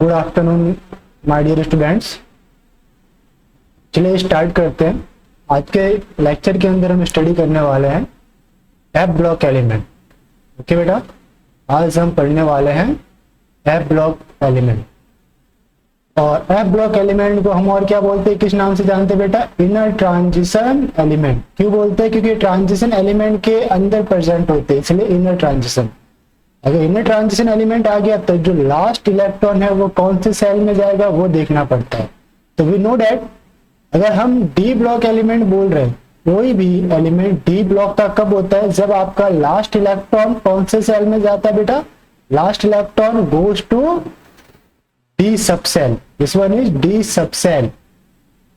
Good afternoon my dear students. चलिए start करते हैं। आज के लेक्चर के अंदर हम स्टडी करने वाले हैं एफ ब्लॉक एलिमेंट। ओके बेटा, आज हम पढ़ने वाले हैं एफ ब्लॉक एलिमेंट। और एफ ब्लॉक एलिमेंट को हम और क्या बोलते हैं, किस नाम से जानते हैं बेटा? Inner transition element. क्यों बोलते हैं? क्योंकि ट्रांजिशन एलिमेंट के अंदर प्रेजेंट होते हैं, इसलिए इनर ट्रांजिशन। अगर इनर ट्रांजिशन एलिमेंट आ गया तो जो लास्ट इलेक्ट्रॉन है वो कौन से सेल में जाएगा वो देखना पड़ता है। तो वी नो दैट अगर हम डी ब्लॉक एलिमेंट बोल रहे हैं, कोई भी एलिमेंट डी ब्लॉक का कब होता है? जब आपका लास्ट इलेक्ट्रॉन कौन से सेल में जाता है बेटा? Last electron goes to the subshell. This one is the subshell.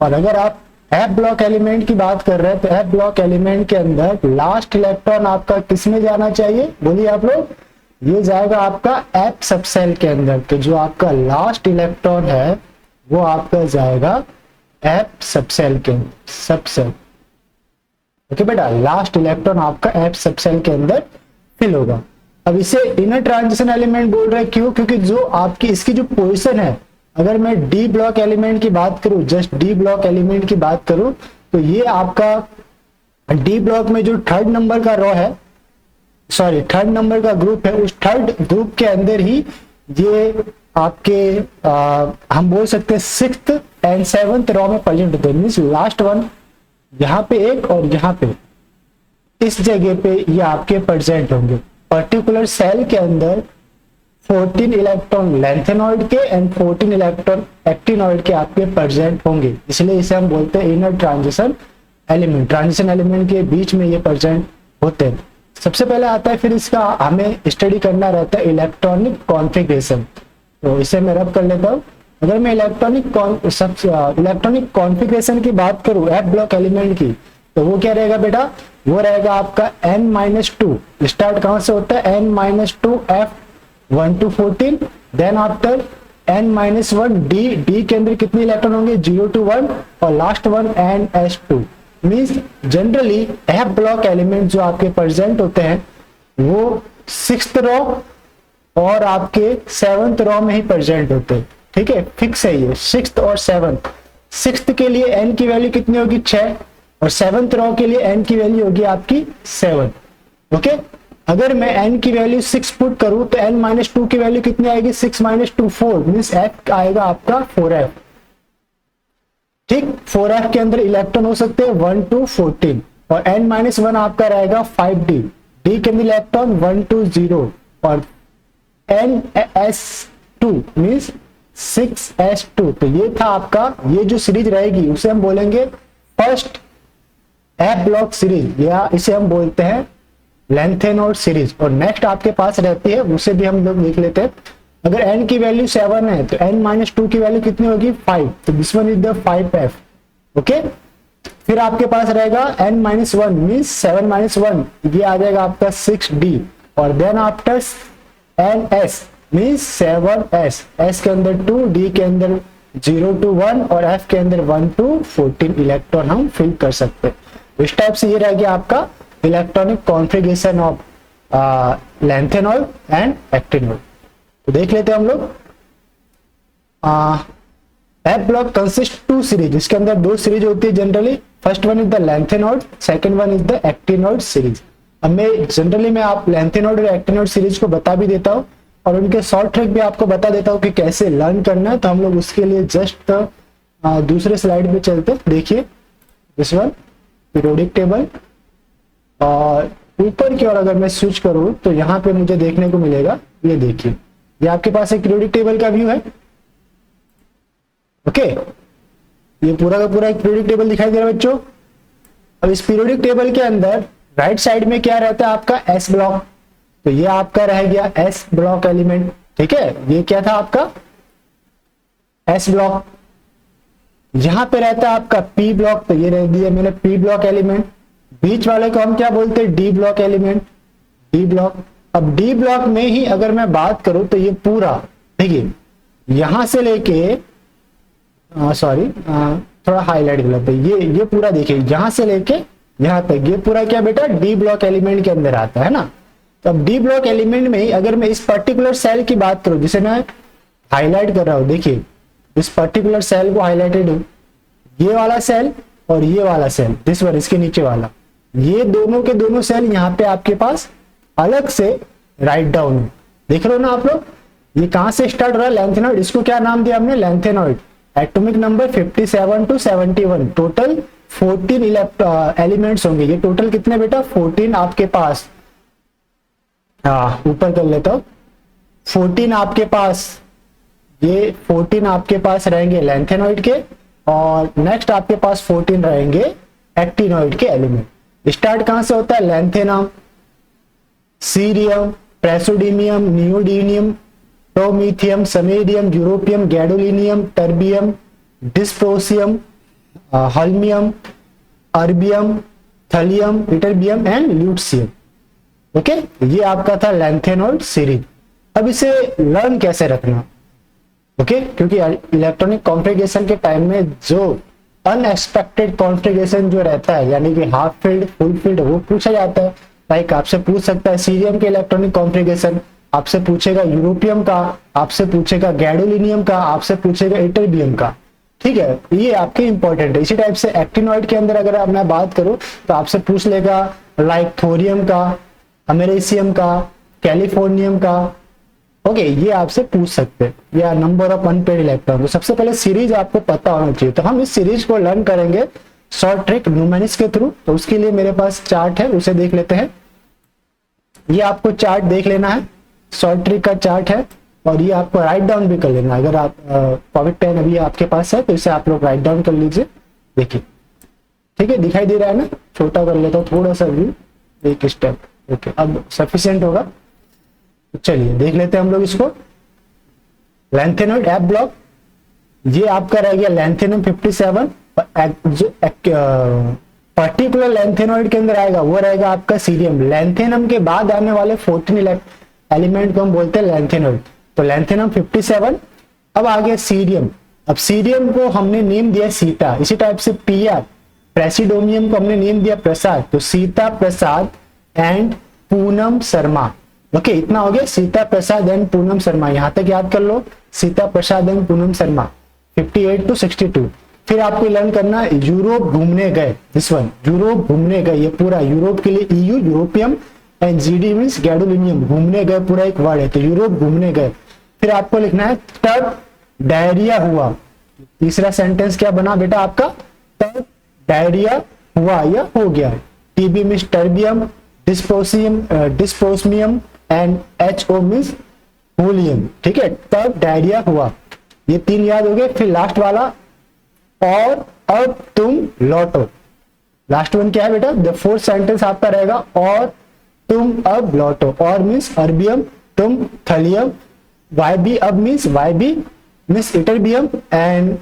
और अगर आप एफ ब्लॉक एलिमेंट की बात कर रहे हैं तो एफ ब्लॉक एलिमेंट के अंदर लास्ट इलेक्ट्रॉन आपका किस में जाना चाहिए? बोलिए आप लोग। ये जाएगा आपका एफ सब सेल के अंदर। तो जो आपका लास्ट इलेक्ट्रॉन है वो आपका जाएगा एफ सब सेल के अंदर, सब सेल। ओके बेटा, लास्ट इलेक्ट्रॉन आपका एफ सब सेल के अंदर फिल होगा। अब इसे इनर ट्रांजिशन एलिमेंट बोल रहे हैं। क्यों? क्योंकि जो आपकी इसकी जो पोजीशन है, अगर मैं डी ब्लॉक एलिमेंट की बात करूं, जस्ट डी ब्लॉक एलिमेंट की बात करूं, तो ये आपका डी ब्लॉक में जो थर्ड नंबर का रो है, सॉरी थर्ड नंबर का ग्रुप है, उस थर्ड ग्रुप के अंदर ही ये आपके हम बोल सकते हैं सिक्स्थ एंड सेवंथ रो में प्रेजेंट होते हैं। मीन्स लास्ट वन यहाँ पे एक और यहाँ पे इस जगह पे ये आपके प्रेजेंट होंगे। पर्टिकुलर सेल के अंदर 14 इलेक्ट्रॉन लेंथेनॉइड के एंड 14 इलेक्ट्रॉन एक्टिनॉइड के आपके प्रेजेंट होंगे, इसलिए इसे हम बोलते हैं inner transition element. Transition element के बीच में ये प्रेजेंट होते हैं। सबसे पहले आता है, फिर इसका हमें स्टडी करना रहता है इलेक्ट्रॉनिक कॉन्फ़िगरेशन। तो इसे मैं रब कर लेता हूँ। अगर मैं इलेक्ट्रॉनिक कॉन्फ़िगरेशन की बात करूँ एफ ब्लॉक एलिमेंट की, तो वो क्या रहेगा बेटा? वो रहेगा आपका n-2। स्टार्ट कहां से होता है? n-2 f1 to 14, then after n-1 D के अंदर कितने इलेक्ट्रॉन होंगे? 0 to 1, और last one ns2। Means generally F block element जो आपके प्रेजेंट होते हैं वो सिक्स्थ रो और आपके सेवंथ रो में ही प्रेजेंट होते हैं। ठीक है, फिक्स है ये सिक्स्थ और सेवंथ। सिक्स्थ के लिए n की वैल्यू कितनी होगी? 6, और सेवंथ रो के लिए n की वैल्यू होगी आपकी 7। ओके, अगर मैं n की वैल्यू 6 पुट करूं तो n-2 की वैल्यू कितनी आएगी? 6 - 2 4, मीन्स f आएगा आपका 4f। ठीक, 4f के अंदर इलेक्ट्रॉन हो सकते हैं 1 to 14, और n-1 आपका रहेगा 5d। d के अंदर इलेक्ट्रॉन 1 to 0, और ns2 मीन्स 6s2। तो ये था आपका, ये जो सीरीज रहेगी उसे हम बोलेंगे फर्स्ट एफ ब्लॉक सीरीज, या इसे हम बोलते हैं लेंथेनॉइड सीरीज। और नेक्स्ट आपके पास रहती है, उसे भी हम लोग लिख लेते हैं। अगर n की वैल्यू 7 है तो n-2 की वैल्यू कितनी होगी? 5। तो this one is the 5f। Okay, फिर आपके पास रहेगा n-1 मीन्स 7-1, ये आ जाएगा आपका 6d, और then after ns means 7s, s के अंदर 2, d के अंदर 0 to 1, और f के अंदर 1 to 14 इलेक्ट्रॉन हम फिल कर सकते हैं। इस टाइप से ये रह गया आपका electronic configuration of lanthanoid and actinoid. तो देख लेते हैं हम लोग। एफ ब्लॉक कंसिस्ट 2 सीरीज, इसके अंदर 2 सीरीज होती है generally. First one is the lanthanoid, second one is the actinoid series. अब मैं जनरली मैं आप लेंथेनॉइड और एक्टिनॉइड सीरीज को बता भी देता हूँ, और उनके शॉर्ट ट्रिक भी आपको बता देता हूँ कि कैसे लर्न करना है। तो हम लोग उसके लिए जस्ट दूसरे स्लाइड पे चलते। देखिए दिस वन पीरियोडिक टेबल, और ऊपर की ओर अगर मैं स्विच करूं तो यहाँ पे मुझे देखने को मिलेगा, ये देखिए, ये आपके पास एक पीरियोडिक टेबल का व्यू है। ओके, ये पूरा का पूरा एक पीरियोडिक टेबल दिखाई दे रहा है बच्चों। अब इस पीरियोडिक टेबल के अंदर राइट साइड में क्या रहता है? आपका एस ब्लॉक। तो ये आपका रह गया एस ब्लॉक एलिमेंट। ठीक है, ये क्या था आपका? S block. यहां पे रहता है आपका पी ब्लॉक, तो ये रह दिया मैंने पी ब्लॉक एलिमेंट। बीच वाले को हम क्या बोलते हैं? D block element, D block. अब डी ब्लॉक में ही अगर मैं बात करूं तो ये पूरा देखिए, यहां से लेके सॉरी थोड़ा हाईलाइट गलत है, ये पूरा देखिए यहां से लेके यहां तक, ये पूरा क्या बेटा? डी ब्लॉक एलिमेंट के अंदर आता है ना। तो अब डी ब्लॉक एलिमेंट में ही अगर मैं इस पर्टिकुलर सेल की बात करूं, जिसे मैं हाईलाइट कर रहा हूं, देखिए इस पर्टिकुलर सेल को हाईलाइटेड हूं, ये वाला सेल और ये वाला सेल, दिस वन, इसके नीचे वाला, ये दोनों के दोनों सेल यहाँ पे आपके पास अलग से राइट डाउन है। देख रहे हो ना आप लोग, ये कहां से स्टार्ट हो रहा है, लेंथेनॉइड, इसको क्या नाम दिया हमने, lanthanoid. Atomic number 57 to 71, total 14 elements होंगे। ये टोटल कितने बेटा, 14 आपके पास, ऊपर कर लेता हूं, 14 आपके पास, ये 14 आपके पास रहेंगे लेंथेनॉइड के, और नेक्स्ट आपके पास 14 रहेंगे एक्टिनॉइड के एलिमेंट। स्टार्ट कहां से होता है, lanthanum, cerium, praseodymium, neodymium, promethium, samarium, europium, gadolinium, terbium, dysprosium, holmium, erbium, thulium, ytterbium and lutetium. Okay, ये आपका था लेंथेनॉइड सीरीज। अब इसे लर्न कैसे रखना, ओके, क्योंकि इलेक्ट्रॉनिक कॉन्फ़िगरेशन के टाइम में जो अनएक्सपेक्टेड कॉन्फ़िगरेशन जो रहता है, यानी कि हाफ फील्ड, फुल फील्ड, वो पूछा जाता है। लाइक आपसे पूछ सकता है सीरियम के इलेक्ट्रॉनिक कॉन्फ़िगरेशन, आपसे पूछेगा यूरोपियम का, आपसे पूछेगा गैडोलिनियम का, आपसे पूछेगा इटरबियम का, ठीक है, ये आपके इंपॉर्टेंट है। इसी टाइप से एक्टिनॉइड के अंदर अगर मैं बात करूं तो आपसे पूछ लेगा लाइक थोरियम का, अमेरिसियम का, कैलिफोर्नियम का, ओके, ये आपसे पूछ सकते हैं, या नंबर ऑफ अनपेड इलेक्ट्रॉन। तो सबसे पहले सीरीज आपको पता होना चाहिए। तो हम इस सीरीज को लर्न करेंगे शॉर्ट ट्रिक न्यूमेरिक्स के थ्रू। तो उसके लिए मेरे पास चार्ट है, उसे देख लेते हैं। ये आपको चार्ट देख लेना है, शॉर्ट ट्रिक का चार्ट है, और ये आपको राइट डाउन भी कर लेना। अगर आप पॉकेट पेन अभी आपके पास है तो इसे आप लोग राइट डाउन कर लीजिए। देखिए, ठीक है, दिखाई दे रहा है ना, छोटा कर लेता हूँ थोड़ा सा व्यू, एक स्टेप, ओके, अब सफिशिएंट होगा। तो चलिए देख लेते हैं हम लोग इसको। लेंथेनॉइड एफ ब्लॉक, ये आपका रह गया लेंथेनम 57। जो पर्टिकुलर लेंथेनॉइड के अंदर आएगा वो रहेगा आपका सीरियम। लेंथेनम के बाद आने वाले 14 एलिमेंट को हम बोलते हैं लेंथेनॉइड। तो लेंथेनम 57। अब आ गया सीरियम। अब सीरियम को हमने नेम दिया सीता। इसी टाइप से पीआर, प्रेसिडोमियम को हमने नेम दिया प्रसाद। तो सीता प्रसाद एंड पूनम शर्मा। ओके, इतना हो गया, सीता प्रसाद एंड पूनम शर्मा, यहां तक याद कर लो, सीता प्रसाद एंड पूनम शर्मा 58 टू 62। फिर आपको लर्न करना, यूरोप घूमने गए, दिस वन, यूरोप घूमने गए, ये पूरा यूरोप के लिए EU, europium, and GD means gadolinium, घूमने गए पूरा एक वर्ड है, तो यूरोप घूमने गए। फिर आपको लिखना है तब डायरिया हुआ। तीसरा सेंटेंस क्या बना बेटा आपका, तब डायरिया हुआ या हो गया। TB means terbium, dysprosium and HO means holmium, ठीक है, तब डायरिया हुआ। ये 3 याद हो गए। फिर लास्ट वाला, और अब तुम लौटो। लास्ट वन क्या है बेटा, द फोर्थ सेंटेंस आपका रहेगा और तुम अब लौटो। और मींस अर्बियम, तुम थलियम, YB अब means YB means ytterbium, and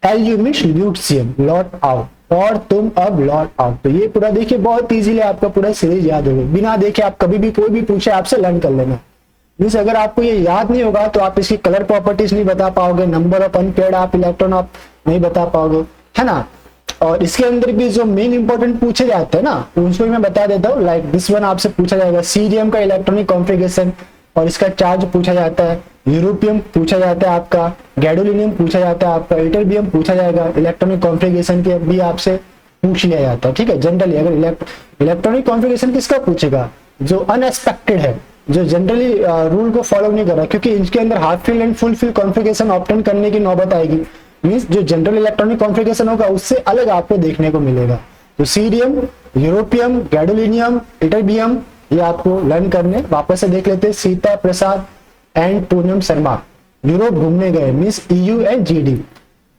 LU means lutetium, लौट आओ, और तुम अब लौट आओ। तो ये पूरा देखिए बहुत इजीली आपका पूरा सीरीज याद होगा। बिना देखे आप कभी भी कोई भी पूछे आपसे लर्न कर लेना। मींस अगर आपको ये याद नहीं होगा तो आप इसकी कलर प्रॉपर्टीज नहीं बता पाओगे, नंबर ऑफ अनपेयर्ड आप इलेक्ट्रॉन आप नहीं बता पाओगे, है ना। और इसके अंदर भी जो मेन इंपॉर्टेंट पूछे जाते हैं ना, उनको मैं बता देता हूँ। लाइक दिस वन आपसे पूछा जाएगा सीरियम का इलेक्ट्रॉनिक कॉन्फ़िगरेशन और इसका चार्ज पूछा जाता है, यूरोपियम पूछा जाता है आपका, गैडोलिनियम पूछा जाता है आपका, इटरबियम पूछा जाएगा। इलेक्ट्रॉनिक कॉन्फ़िगरेशन के भी आपसे पूछ लिया जाता है, ठीक है। जनरली अगर इलेक्ट्रॉनिक कॉन्फ़िगरेशन किसका पूछेगा, जो अनएक्सपेक्टेड है, जो जनरली रूल को फॉलो नहीं कर रहा, क्योंकि इनके अंदर half filled and full filled configuration obtain करने की नौबत आएगी। मींस जो जनरल इलेक्ट्रॉनिक कॉन्फ़िगरेशन होगा उससे अलग आपको देखने को मिलेगा। तो सीरियम, यूरोपियम, गैडोलिनियम, इटरबियम, ये आपको लर्न करने। वापस से देख लेते हैं, सीता प्रसाद एंड पूनम शर्मा यूरोप घूमने गए मींस EU एंड GD।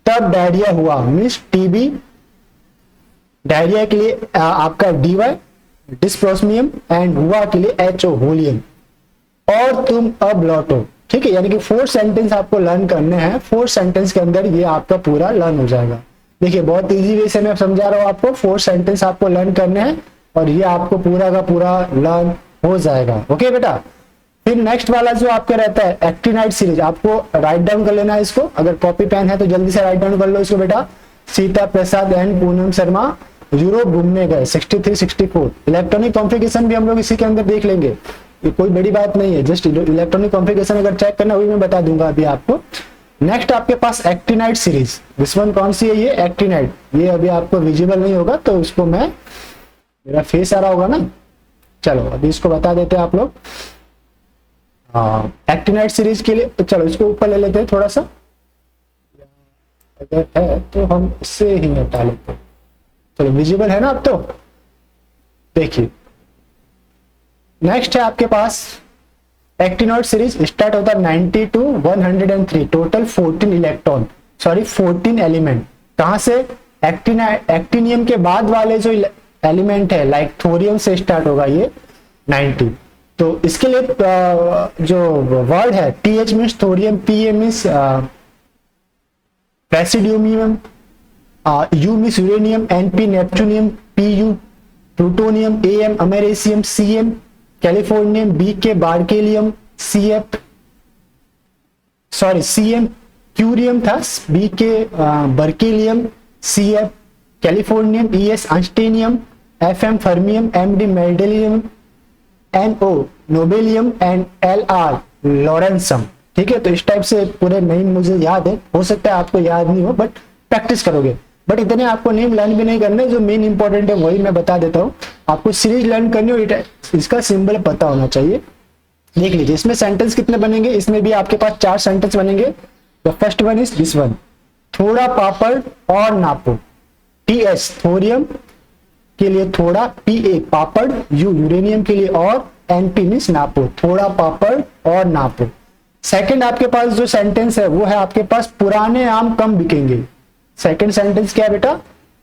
तब डायरिया हुआ मींस TB, डायरिया के लिए आपका DY डिस्प्रोस्मियम, एंड हुआ के लिए HO होलियम। और तुम अब लौटो, ठीक है। यानी कि 4 सेंटेंस आपको लर्न करने हैं। 4 सेंटेंस के अंदर ये आपका पूरा लर्न हो जाएगा। देखिए बहुत इजी वे से मैं समझा रहा हूँ आपको। 4 सेंटेंस आपको लर्न करने हैं और ये आपको पूरा का पूरा लर्न हो जाएगा। ओके बेटा। फिर नेक्स्ट वाला जो आपका रहता है एक्टिनाइड सीरीज, आपको राइट डाउन कर लेना है इसको। अगर कॉपी पेन है तो जल्दी से राइट डाउन कर लो इसको बेटा। सीता प्रसाद एंड पूनम शर्मा यूरोप घूमने गए 63-64। इलेक्ट्रॉनिक कॉन्फ़िगरेशन भी हम लोग इसी के अंदर देख लेंगे। ये कोई बड़ी बात नहीं है, जस्ट इलेक्ट्रॉनिक कॉन्फ़िगरेशन अगर चेक करना वही मैं बता दूंगा अभी आपको। नेक्स्ट आपके पास एक्टिनाइट सीरीज, दिस वन कौन सी है, ये एक्टिनाइट। ये अभी आपको विजिबल नहीं होगा तो इसको मैं, मेरा फेस आ रहा होगा ना, चलो अभी इसको बता देते हैं आप लोग। एक्टिनाइट सीरीज के लिए तो चलो इसको ऊपर ले लेते हैं थोड़ा सा, अगर है तो हम इससे ही हटा लेते हैं। चलो विजिबल है ना अब तो, देखिए नेक्स्ट है आपके पास एक्टिनॉइड सीरीज, स्टार्ट होता है 90 to 103, total 14 electron, sorry 14 element. कहां से, एक्टिनियम के बाद वाले जो एलिमेंट है लाइक थोरियम से स्टार्ट होगा ये 90। तो इसके लिए जो वर्ड है TH means thorium, PA means presidium, U means uranium, NP neptunium, PU plutonium, AM americium, CM californium, BK बार्केलियम, CM curium था, BK berkelium, CF californium, ES einsteinium, FM fermium, MD मेल्डेलियम, NO nobelium and LR लॉरेंसम। ठीक है, तो इस type से पूरे name मुझे याद है, हो सकता है आपको याद नहीं हो बट प्रैक्टिस करोगे। बट इतने आपको नेम लर्न भी नहीं करना है, जो मेन इंपॉर्टेंट है वही मैं बता देता हूँ। आपको सीरीज लर्न करनी हो, इसका सिंबल पता होना चाहिए। देख लीजिए इसमें सेंटेंस कितने बनेंगे, इसमें भी आपके पास 4 सेंटेंस बनेंगे। The first one is this one, थोड़ा पापड़ और नापो। TS थोरियम के लिए थोड़ा, PA पापड़, U यूरेनियम के लिए और, NP मीन्स नापो, थोड़ा पापड़ और नापो। सेकंड आपके पास जो सेंटेंस है वो है आपके पास, पुराने आम कम बिकेंगे। सेकंड सेंटेंस क्या है बेटा,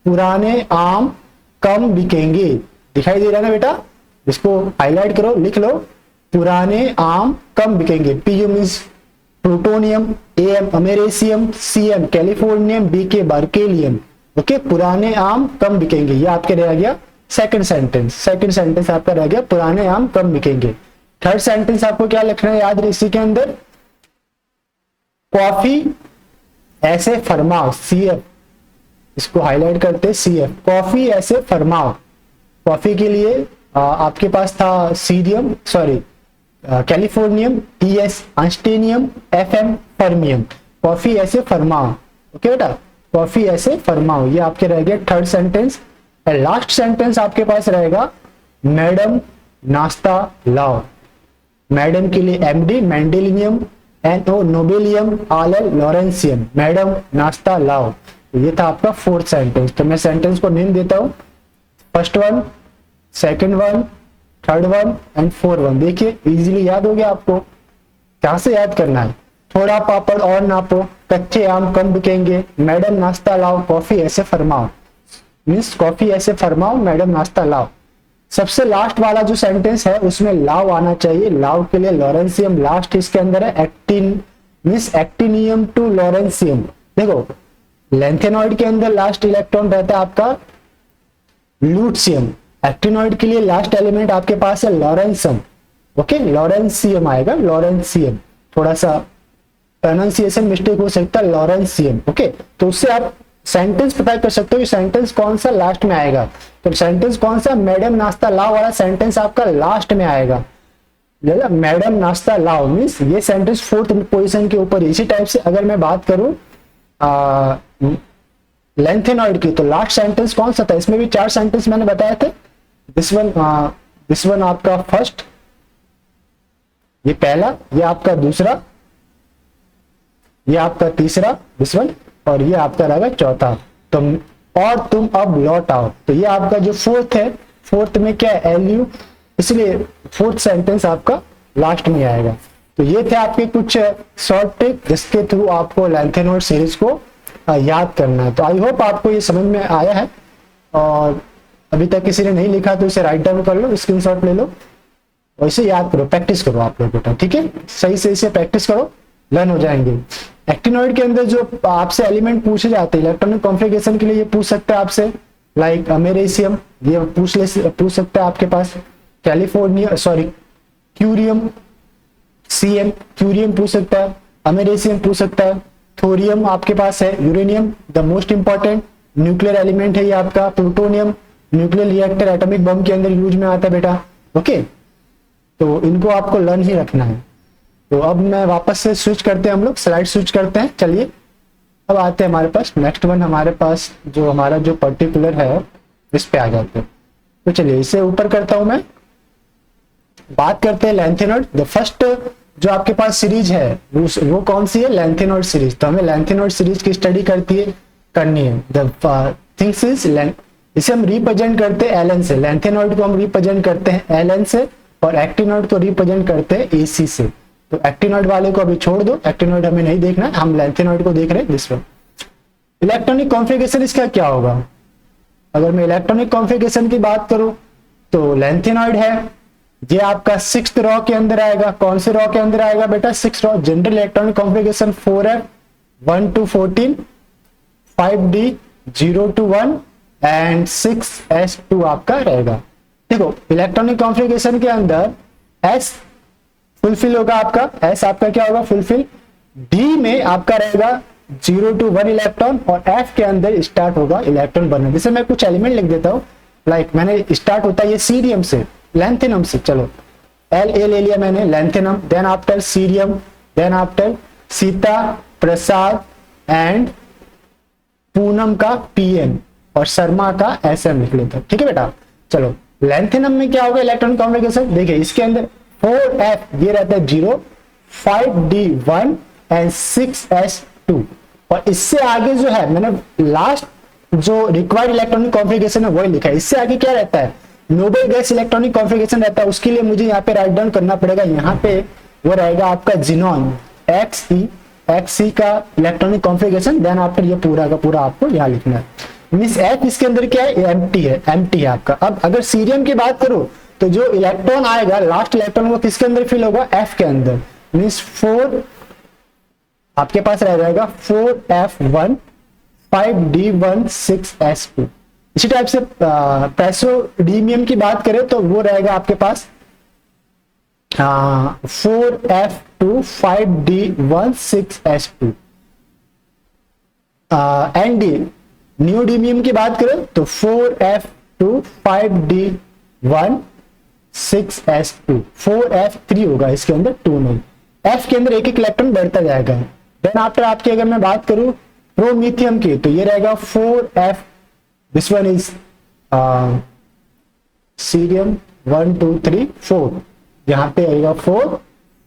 पुराने आम कम बिकेंगे। दिखाई दे रहा है ना बेटा, इसको हाईलाइट करो, लिख लो, पुराने आम कम बिकेंगे। PU means plutonium, AM americium, CM californium, BK berkelium. Okay, पुराने आम कम बिकेंगे, ये आपके रह गया सेकंड सेंटेंस। सेकंड सेंटेंस आपका रह गया पुराने आम कम बिकेंगे। थर्ड सेंटेंस आपको क्या लिखना है याद रहे इसी के अंदर, कॉफी ऐसे फरमाओ, CF, इसको हाईलाइट करते CF, कॉफी ऐसे फरमाओ। कॉफी के लिए आपके पास था cerium, sorry californium, ES einsteinium, FM fermium, coffee ऐसे फरमाओ। ओके बेटा, कॉफी ऐसे फरमाओ, ये आपके रह गए थर्ड सेंटेंस। लास्ट सेंटेंस आपके पास रहेगा, मैडम नाश्ता लाओ। मैडम के लिए MD मेंडेलियम, NO nobelium, RL lawrencium, madam नाश्ता लाओ। ये था आपका फोर्थ सेंटेंस। तो मैं सेंटेंस को नेम देता हूं, first one, second one, third one and fourth one. देखिए इजीली याद हो गया आपको। कहां से याद करना है, थोड़ा पापड़ और नापो, कच्चे आम कम बिकेंगे, मैडम नाश्ता लाओ, कॉफी ऐसे फरमाओ, मीन्स कॉफी ऐसे फरमाओ, मैडम नाश्ता लाओ। सबसे लास्ट वाला जो सेंटेंस है उसमें लाव आना चाहिए। लाव के लिए लॉरेंसियम लास्ट इसके अंदर है, actin means actinium to lawrencium. देखो लेंथेनॉइड के अंदर लास्ट इलेक्ट्रॉन रहता है आपका लूटियम, एक्टिनॉइड के लिए लास्ट एलिमेंट आपके पास है लॉरेंसम। ओके, लॉरेंसियम आएगा, लॉरेंसियम, थोड़ा सा प्रोनाउंसिएशन मिस्टेक हो सकता है, लॉरेंसियम। ओके, तो उससे आप सेंटेंस पता कर सकते हो कि सेंटेंस कौन सा लास्ट में आएगा। तो सेंटेंस कौन सा, मैडम नाश्ता लाओ वाला सेंटेंस आपका लास्ट में आएगा। मैडम नाश्ता लाओ मीन्स ये सेंटेंस फोर्थ पोजीशन के ऊपर। इसी टाइप से अगर मैं बात करूं लेंथेनॉइड की, तो लास्ट सेंटेंस कौन सा था, इसमें भी 4 सेंटेंस मैंने बताए थे। दिस वन आपका फर्स्ट, ये पहला, ये आपका दूसरा, ये आपका तीसरा दिस वन, और ये आपका रहेगा चौथा, तुम और तुम अब लौट आओ। तो ये आपका जो फोर्थ है, फोर्थ में क्या है, LU, इसलिए फोर्थ सेंटेंस आपका लास्ट में आएगा। तो ये थे आपके कुछ शॉर्ट ट्रिक जिसके थ्रू आपको लेंथेनॉइड सीरीज को याद करना है। तो आई होप आपको ये समझ में आया है, और अभी तक किसी ने नहीं लिखा तो इसे राइट डाउन कर लो, स्क्रीनशॉट ले लो, और इसे याद करो, प्रैक्टिस करो आप लोग बेटा। ठीक है, सही से इसे प्रैक्टिस करो, लर्न हो जाएंगे। एक्टिनॉइड के अंदर जो आपसे एलिमेंट पूछे जाते हैं इलेक्ट्रॉनिक कॉन्फ़िगरेशन के लिए, ये पूछ सकता है आपसे लाइक अमेरिसियम, ये पूछ सकता है आपके पास, California sorry curium, CM curium पूछ सकता है, अमेरिसियम पूछ सकता है, थोरियम आपके पास है, uranium the most important nuclear element है ये आपका, plutonium nuclear reactor atomic bomb के अंदर यूज में आता है बेटा। ओके, तो इनको आपको लर्न ही रखना है। तो अब मैं वापस से स्विच करते हैं, हम लोग स्लाइड स्विच करते हैं। चलिए अब आते हैं हमारे पास नेक्स्ट वन, हमारे पास जो हमारा जो पर्टिकुलर है इस पे आ जाते हैं। तो चलिए इसे ऊपर करता हूं मैं। बात करते हैं लेंथेनॉइड। द फर्स्ट जो आपके पास सीरीज है वो कौन सी है? Lanthanoid series. तो हमें लेंथेनॉइड सीरीज की स्टडी करनी है। द थिंग्स इज, इसे हम रिप्रेजेंट करते हैं एल एन से। लेंथेनॉइड को हम रिप्रेजेंट करते हैं एल एन से और एक्टिनॉइड को रिप्रेजेंट करते हैं ए सी से। तो एक्टिनॉइड वाले को अभी छोड़ दो, एक्टिनॉइड हमें नहीं देखना है, हम लेंथेनॉइड को देख रहे हैं दिस वन। इलेक्ट्रॉनिक कॉन्फ़िगरेशन इसका क्या होगा? अगर मैं इलेक्ट्रॉनिक कॉन्फ़िगरेशन की बात करूं तो लेंथेनॉइड है, ये आपका 6th रॉ के अंदर आएगा। कौन से रॉ के अंदर आएगा बेटा? 6th raw. General electronic configuration 4f 1 to 14, 5d 0 to 1 and 6s2 आपका रहेगा। देखो इलेक्ट्रॉनिक कॉन्फ़िगरेशन के अंदर s फुलफिल होगा आपका, s आपका क्या होगा? फुलफिल। d में आपका रहेगा 0 to 1 इलेक्ट्रॉन और f के अंदर स्टार्ट होगा इलेक्ट्रॉन बनना। जैसे मैं कुछ एलिमेंट लिख देता हूं, लाइक मैंने स्टार्ट होता है ये सीरियम से, लैंथेनम से। चलो एल ए ले लिया मैंने, lanthanum, then after cerium, then after Sita, Prasad and Poonam का पीएन और शर्मा का एसएम लिख लेता हूं। ठीक है बेटा। चलो लैंथेनम में क्या होगा इलेक्ट्रॉन कॉन्फ़िगरेशन? देखिए इसके अंदर 4f ये रहता है 0, 5d1 एंड 6s2। और इससे आगे जो है मैंने लास्ट जो रिक्वायर्ड इलेक्ट्रॉनिक कॉन्फ़िगरेशन है वही लिखा है। इससे आगे क्या रहता है? नोबल गैस इलेक्ट्रॉनिक कॉन्फ़िगरेशन रहता है। उसके लिए मुझे यहाँ पे राइट डाउन करना पड़ेगा। यहाँ पे वो रहेगा आपका जिनॉन XE का इलेक्ट्रॉनिक कॉन्फ़िगरेशन, देन आफ्टर ये पूरा का पूरा आपको यहाँ लिखना है। मींस F इसके अंदर क्या है? एम्प्टी है आपका। अब अगर सीरियम की बात करूं तो जो इलेक्ट्रॉन आएगा लास्ट इलेक्ट्रॉन वो किसके अंदर फिल होगा? F के अंदर। मींस 4 आपके पास रह जाएगा 4f1 5d1 6s2। इसी टाइप से पैसोडीमियम की बात करें तो वो रहेगा आपके पास 4f2 5d1 6s2। एंडी न्यूडीमियम की बात करें तो 4f2 5d1 6s2। 4f3 होगा इसके अंदर 2 नहीं। f के अंदर एक एक इलेक्ट्रॉन बढ़ता जाएगा। देन आफ्टर आपकी अगर मैं बात करूं प्रोमीथियम की तो ये रहेगा 4f, this one is cerium 1 2 3 4, यहां पे आएगा 4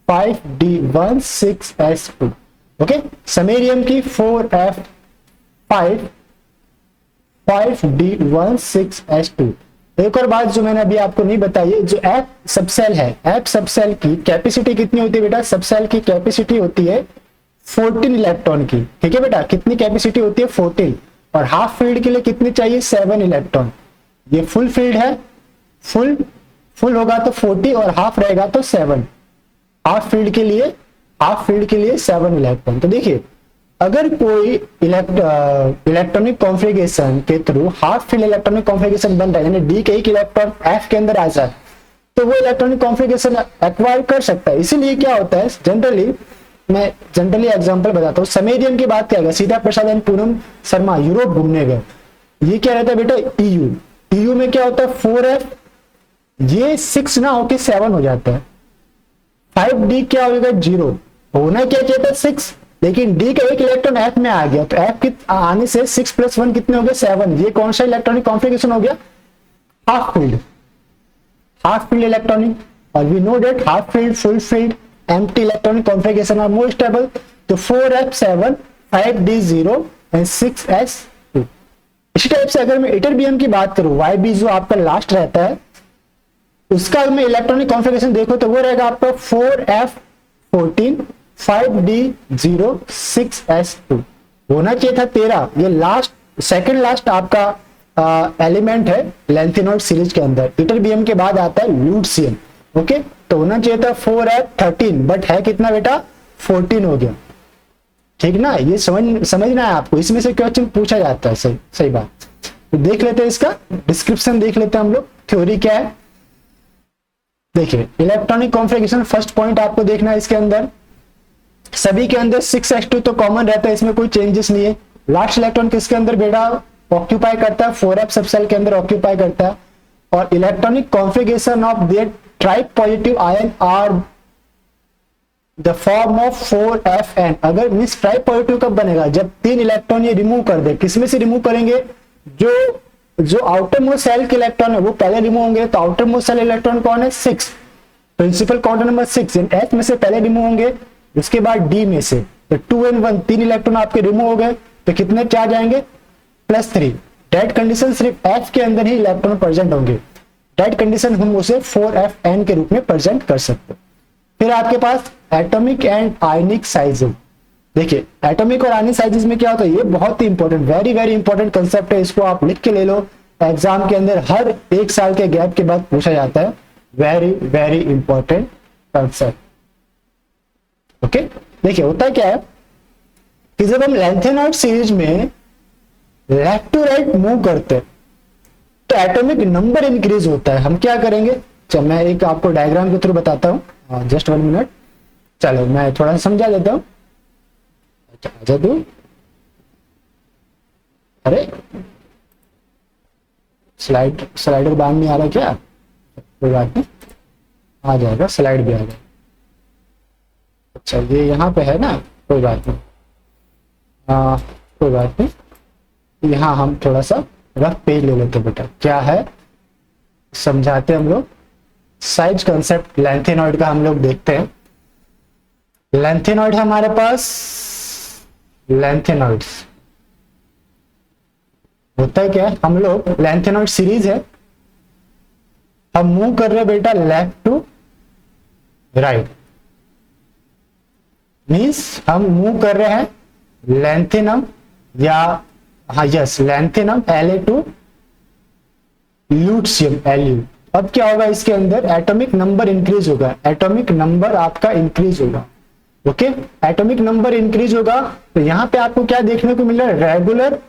5d1 6s2। ओके। समेरियम की 4f5 5d1 6s2। एक और बात जो मैंने अभी आपको नहीं बताई है, जो एफ सबसेल है, एफ सबसेल की कैपेसिटी कितनी होती है बेटा? सबसेल की कैपेसिटी होती है 14 इलेक्ट्रॉन की। ठीक है बेटा। कितनी कैपेसिटी होती है? 14। और हाफ फील्ड के लिए कितनी चाहिए? 7 इलेक्ट्रॉन। ये फुल फील्ड है, फुल होगा तो 40 और हाफ रहेगा तो 7। हाफ फील्ड के लिए 7 इलेक्ट्रॉन। तो देखिए अगर कोई इलेक्ट्रॉनिक कॉन्फ़िगरेशन के through half filled electronic configuration बन रहा है, यानी डी के एक इलेक्ट्रॉन एफ के अंदर आ जाए तो वो इलेक्ट्रॉनिक कॉन्फ़िगरेशन एक्वायर कर सकता है। इसीलिए क्या होता है जनरली एग्जांपल बताता हूँ। समेरियम की बात क्या? सीता प्रसाद एंड पूनम शर्मा यूरोप घूमने गए। ये क्या रहता है बेटा? EU में क्या होता है? 4f ये 6 ना होके 7 हो जाता है। 5d क्या होगा? 0 होना क्या चाहिए था? 6, लेकिन d का एक इलेक्ट्रॉन f में आ गया तो f के आने से 6 + 1 कितने हो गए? 7। ये कौन सा इलेक्ट्रॉनिक कॉन्फ़िगरेशन हो गया? Half filled electronic. और we know that half filled, full filled, empty electronic configuration are more stable. तो 4f7 5d0 एंड 6s2। इसी टाइप से अगर मैं इटरबियम की बात करूं, YB जो आपका लास्ट रहता है उसका अगर मैं इलेक्ट्रॉनिक कॉन्फ़िगरेशन देखो तो वो रहेगा आपका 4f14 5d0 6s2। होना चाहिए था 13। ये लास्ट सेकंड लास्ट आपका एलिमेंट है लेंथेनॉइड सीरीज के अंदर। इटरबियम के बाद आता है ल्यूटियम। ओके। तो होना चाहिए था 4f13, बट है कितना बेटा? 14 हो गया। ठीक ना। ये समझना है आपको, इसमें से क्वेश्चन पूछा जाता है। सही बात। तो देख लेते हैं इसका डिस्क्रिप्शन, देख लेते हैं हम लोग थ्योरी क्या है। देखिए इलेक्ट्रॉनिक कॉन्फ़िगरेशन फर्स्ट पॉइंट आपको देखना है। इसके अंदर सभी के अंदर 6s2 तो कॉमन रहता है, इसमें कोई चेंजेस नहीं है। लास्ट इलेक्ट्रॉन किसके अंदर बेटा ऑक्यूपाई करता है? 4f सबसेल के अंदर ऑक्यूपाई करता है। और electronic configuration of that tri positive ion are the form of 4Fn। अगर मीन्स ट्राई पॉजिटिव कब बनेगा, जब 3 इलेक्ट्रॉन ये रिमूव कर दे। किसमें से रिमूव करेंगे, जो आउटर मोस्ट सेल के इलेक्ट्रॉन है वो पहले रिमूव होंगे। तो आउटर मोस्ट सेल इलेक्ट्रॉन कौन है, 6, प्रिंसिपल क्वांटम नंबर 6, एच में से पहले रिमूव होंगे, उसके बाद डी में से। तो 2 and 1 3 इलेक्ट्रॉन आपके रिमूव हो गए, तो कितने चार्ज आएंगे, +3। डेड कंडीशन सिर्फ एफ के अंदर ही इलेक्ट्रॉन प्रेजेंट होंगे। डेड कंडीशन हम उसे 4Fn के रूप में प्रेजेंट कर सकते हैं। फिर आपके पास एटॉमिक एंड आयनिक साइजेस। देखिए एटॉमिक और आयनिक साइजेस में क्या होता है, ये बहुत ही important, very very important concept है। इसको आप लिख के ले लो, एग्जाम के अंदर हर 1 साल के गैप के बाद पूछा जाता है। Very very important concept. Okay, देखिए होता क्या है कि जब हम लैंथेनॉइड सीरीज में लेफ्ट टू राइट मूव करते हैं तो एटॉमिक नंबर इंक्रीज होता है। हम क्या करेंगे, चलो मैं एक आपको डायग्राम के थ्रू बताता हूँ, जस्ट 1 मिनट। चलो मैं थोड़ा सा समझा देता हूँ। अच्छा तू, अरे स्लाइडर बांध नहीं आ रहा क्या, कोई बात नहीं, आ जाएगा, स्लाइड भी आ जाएगा। अच्छा ये यहाँ पे है ना, कोई बात नहीं, कोई बात नहीं। यहाँ हम थोड़ा सा रफ पेज ले लेते बेटा। क्या है समझाते हम लोग, साइज कंसेप्ट लैंथेनॉइड का हम लोग देखते हैं। लैंथेनॉइड है हमारे पास, लैंथेनॉइड्स होता है क्या, हम लोग लैंथेनॉइड सीरीज है, हम मूव कर रहे हैं बेटा लेफ्ट टू राइट। मीन्स हम मूव कर रहे हैं लैंथेनम या हाँ yes lanthanum La to lutetium Lu। अब क्या होगा, इसके अंदर एटॉमिक नंबर इंक्रीज होगा, एटॉमिक नंबर आपका इंक्रीज होगा। ओके, एटॉमिक नंबर इंक्रीज होगा तो यहां पे आपको क्या देखने को मिल रहा है, रेगुलर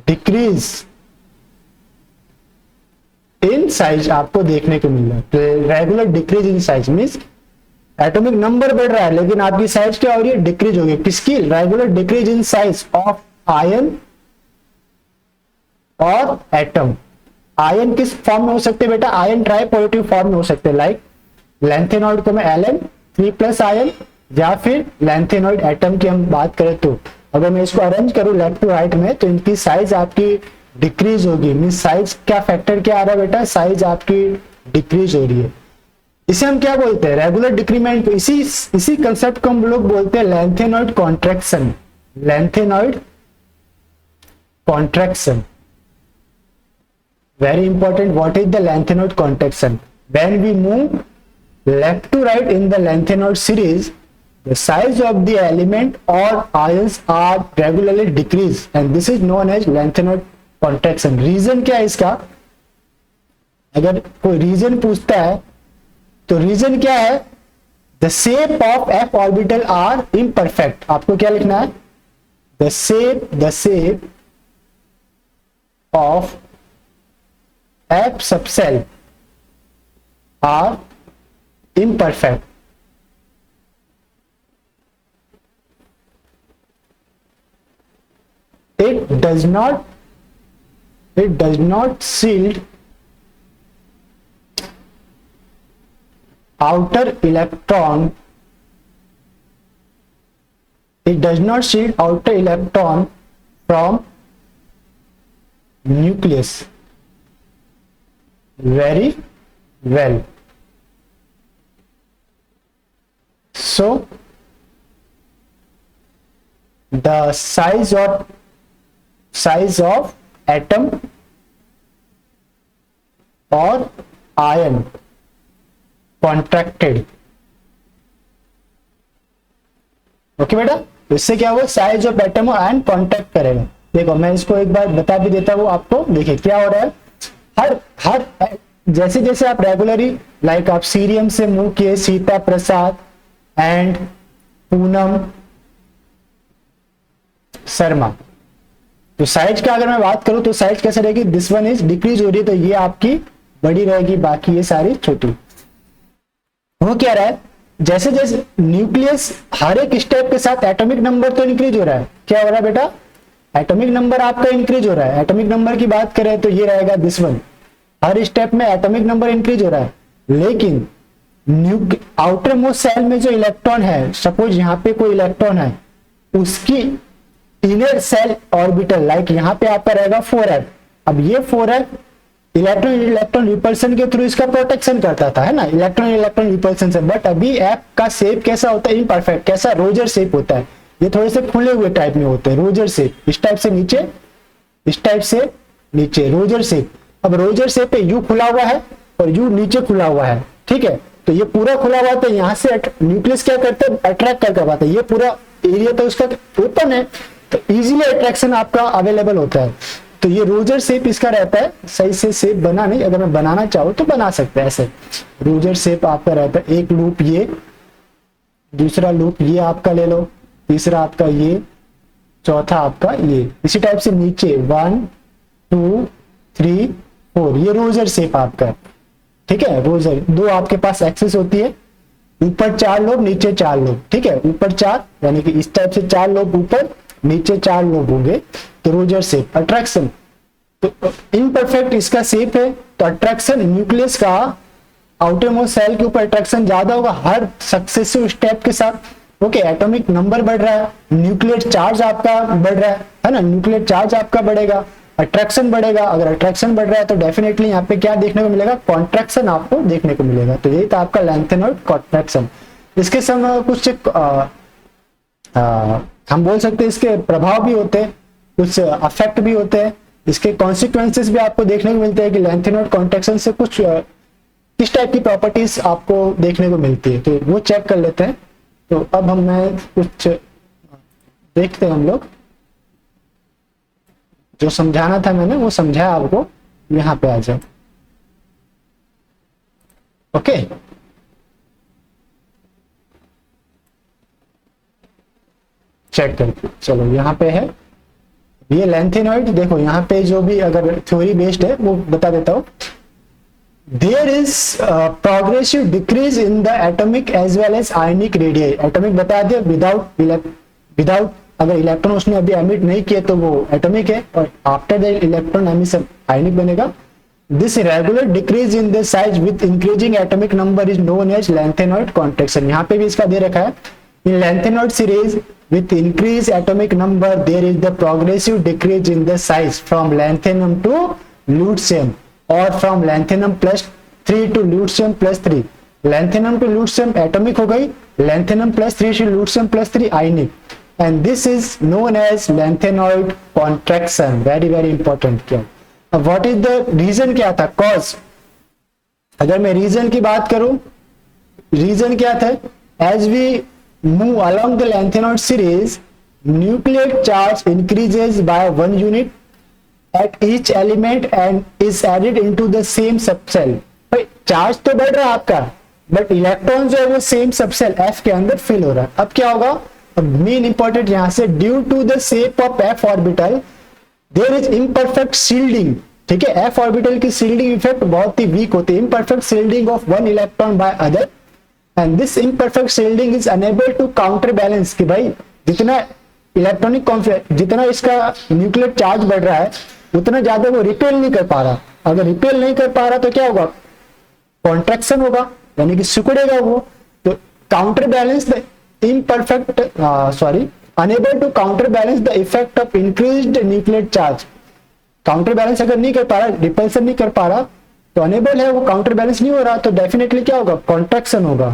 डिक्रीज इन साइज आपको देखने को मिल रहा है। तो regular decrease in size means atomic number बढ़ रहा है लेकिन आपकी साइज क्या हो रही है, डिक्रीज हो गई। किसकी, regular decrease in size of ion और एटम। आयन किस फॉर्म में हो सकते हैं बेटा, आयन ट्राई पॉजिटिव फॉर्म में हो सकते हैं। लाइक लैंथेनॉइड को मैं Ln3+ आयन, या फिर लैंथेनॉइड एटम की हम बात करें तो अगर मैं इसको अरेंज करूं लेफ्ट टू राइट में तो इनकी साइज आपकी डिक्रीज होगी। मीन साइज क्या फैक्टर क्या आ रहा है बेटा, साइज आपकी डिक्रीज हो रही है। इसे हम क्या बोलते हैं, रेगुलर डिक्रीमेंट। इसी कंसेप्ट को हम लोग बोलते हैं lanthanoid contraction. Lanthanoid contraction, very important, what is the lanthanoid contraction? When we move left to right in the lanthanoid series, the size of the element or ions are regularly decreased and this is known as lanthanoid contraction. Reason क्या है इसका, अगर कोई reason पूछता है तो reason क्या है, the shape of f orbital are imperfect। आपको क्या लिखना है, the shape of F subcell are imperfect। It does not shield outer electron. It does not shield outer electron from nucleus very well। So the size of atom or ion contracted। Okay बेटा, इससे क्या हुआ, size of atom और ion contract करेगा। देखो मैं इसको एक बार बता भी देता हूं आपको। देखिए क्या हो रहा है, हर जैसे जैसे आप रेगुलरली लाइक आप सीरियम से मूव किए, सीता प्रसाद एंड पूनम शर्मा, तो साइज का अगर मैं बात करूं तो साइज कैसे रहेगी, दिस वन इज डिक्रीज हो रही है तो ये आपकी बड़ी रहेगी, बाकी ये सारी छोटी। वो क्या रहा है, जैसे जैसे न्यूक्लियस हर एक स्टेप के साथ एटॉमिक नंबर तो इंक्रीज हो रहा है। क्या हो रहा है बेटा, एटॉमिक नंबर आपका इंक्रीज हो रहा है। एटॉमिक नंबर की बात करें तो ये रहेगा दिस वन, हर स्टेप में एटॉमिक नंबर इंक्रीज हो रहा है, लेकिन आउटर मोस्ट सेल में जो इलेक्ट्रॉन है, सपोज यहाँ पे कोई इलेक्ट्रॉन है, उसकी इनर सेल ऑर्बिटल लाइक यहाँ पे आपका रहेगा 4f। अब ये 4f इलेक्ट्रॉन इलेक्ट्रॉन रिपल्सन के थ्रू इसका प्रोटेक्शन करता था, है ना, इलेक्ट्रॉन इलेक्ट्रॉन रिपल्सन से। बट अभी एफ का शेप कैसा होता है, इम्परफेक्ट, कैसा, रोजर शेप होता है। ये थोड़े से खुले हुए टाइप में होते हैं, रोजर शेप, इस टाइप से नीचे, इस टाइप से नीचे, रोजर शेप। अब रोजर शेप पे यू खुला हुआ है और यू नीचे खुला हुआ है, ठीक है। तो ये पूरा खुला हुआ था, यहाँ से न्यूक्लियस क्या करते हैं, अट्रैक्ट कर पाता है। ये पूरा एरिया तो उसका ओपन है, तो इजीली अट्रैक्शन आपका अवेलेबल होता है। तो ये रोजर शेप इसका रहता है। सही से शेप बना नहीं, अगर मैं बनाना चाहूँ तो बना सकते हैं ऐसे। रोजर शेप आपका रहता है, एक लूप ये, दूसरा लूप ये आपका ले लो, तीसरा आपका ये, चौथा आपका ये, इसी टाइप से नीचे 1 2 3 4, ये रोजर शेप आपका है, ठीक है। रोजर दो आपके पास एक्सेस होती है, ऊपर 4 लोब, नीचे 4 लोब, ठीक है। ऊपर 4 यानी कि इस टाइप से 4 लोब ऊपर, नीचे 4 लोब होंगे, तो रोजर शेप। अट्रैक्शन तो इनपरफेक्ट इसका शेप है, तो अट्रैक्शन न्यूक्लियस का आउटर मोस्ट सेल के ऊपर अट्रैक्शन ज्यादा होगा हर सक्सेसिव स्टेप के साथ। ओके, एटॉमिक नंबर बढ़ रहा है, न्यूक्लियर चार्ज आपका बढ़ रहा है ना, न्यूक्लियर चार्ज आपका बढ़ेगा, अट्रैक्शन बढ़ेगा। अगर अट्रैक्शन बढ़ रहा है तो डेफिनेटली यहाँ पे क्या देखने को मिलेगा, कॉन्ट्रैक्शन आपको देखने को मिलेगा। तो यही था आपका लैंथेनॉइड कॉन्ट्रैक्शन। इसके समय कुछ हम बोल सकते हैं इसके प्रभाव भी होते हैं, कुछ अफेक्ट भी होते हैं, इसके कॉन्सिक्वेंसेस भी आपको देखने को मिलते हैं कि लैंथेनॉइड कॉन्ट्रैक्शन से कुछ किस टाइप की प्रॉपर्टीज आपको देखने को मिलती है, तो वो चेक कर लेते हैं। तो अब मैं कुछ देखते हैं हम लोग, जो समझाना था मैंने वो समझाया आपको। यहां पे आ जाओ, ओके। चेक करते, चलो यहाँ पे है ये लैंथेनॉइड। देखो यहाँ पे जो भी अगर थ्योरी बेस्ड है वो बता देता हूं। There is progressive decrease in the atomic as well as ionic radius. Atomic बता दिया, विदाउट अगर इलेक्ट्रॉन उसने अभी एमिट नहीं किए तो वो एटॉमिक है, और after the electron emission ionic बनेगा। This regular decrease in the size with increasing atomic number is known as lanthanoid contraction. यहाँ पे भी इसका दे रखा है, in lanthanoid series with increased atomic number there is the progressive decrease in the size from lanthanum to lutetium or from lanthanum plus 3 to lutetium plus 3। lanthanum to lutetium atomic हो गई, lanthanum plus 3 to lutetium plus 3 ionic, and this is known as lanthanoid contraction। very very important। क्या what is the reason, क्या था cause। अगर मैं reason की बात करूं, रीजन क्या था, as we move along the lanthanide series nuclear charge increases by 1 unit at each element and is added into the same subcell। भाई चार्ज तो बढ़ रहा है आपका, बट इलेक्ट्रॉन जो है वो सेम सबसेल F के अंदर फिल हो रहा है। अब क्या होगा, अब मेन इंपॉर्टेंट यहां से, due to the shape of F orbital there is imperfect shielding. ठीक है, F ऑर्बिटल की शील्डिंग इफेक्ट बहुत ही वीक होती है, imperfect shielding of one electron by other, and this imperfect shielding is unable to counter balance. कि भाई जितना इलेक्ट्रॉनिक कॉन्फ्लिक्ट, जितना इसका न्यूक्लियर चार्ज बढ़ रहा है उतना ज्यादा वो रिपेल नहीं कर पा रहा। अगर रिपेल नहीं कर पा रहा तो क्या होगा, कॉन्ट्रैक्शन होगा, यानी कि सिकुड़ेगा वो। तो counter balance the imperfect unable to counter balance the effect of increased nuclear charge. Counter balance अगर नहीं कर पा रहा, रिपल्सन नहीं कर पा रहा, तो अनेबल है, वो काउंटर बैलेंस नहीं हो रहा, तो डेफिनेटली क्या होगा, कॉन्ट्रैक्शन होगा,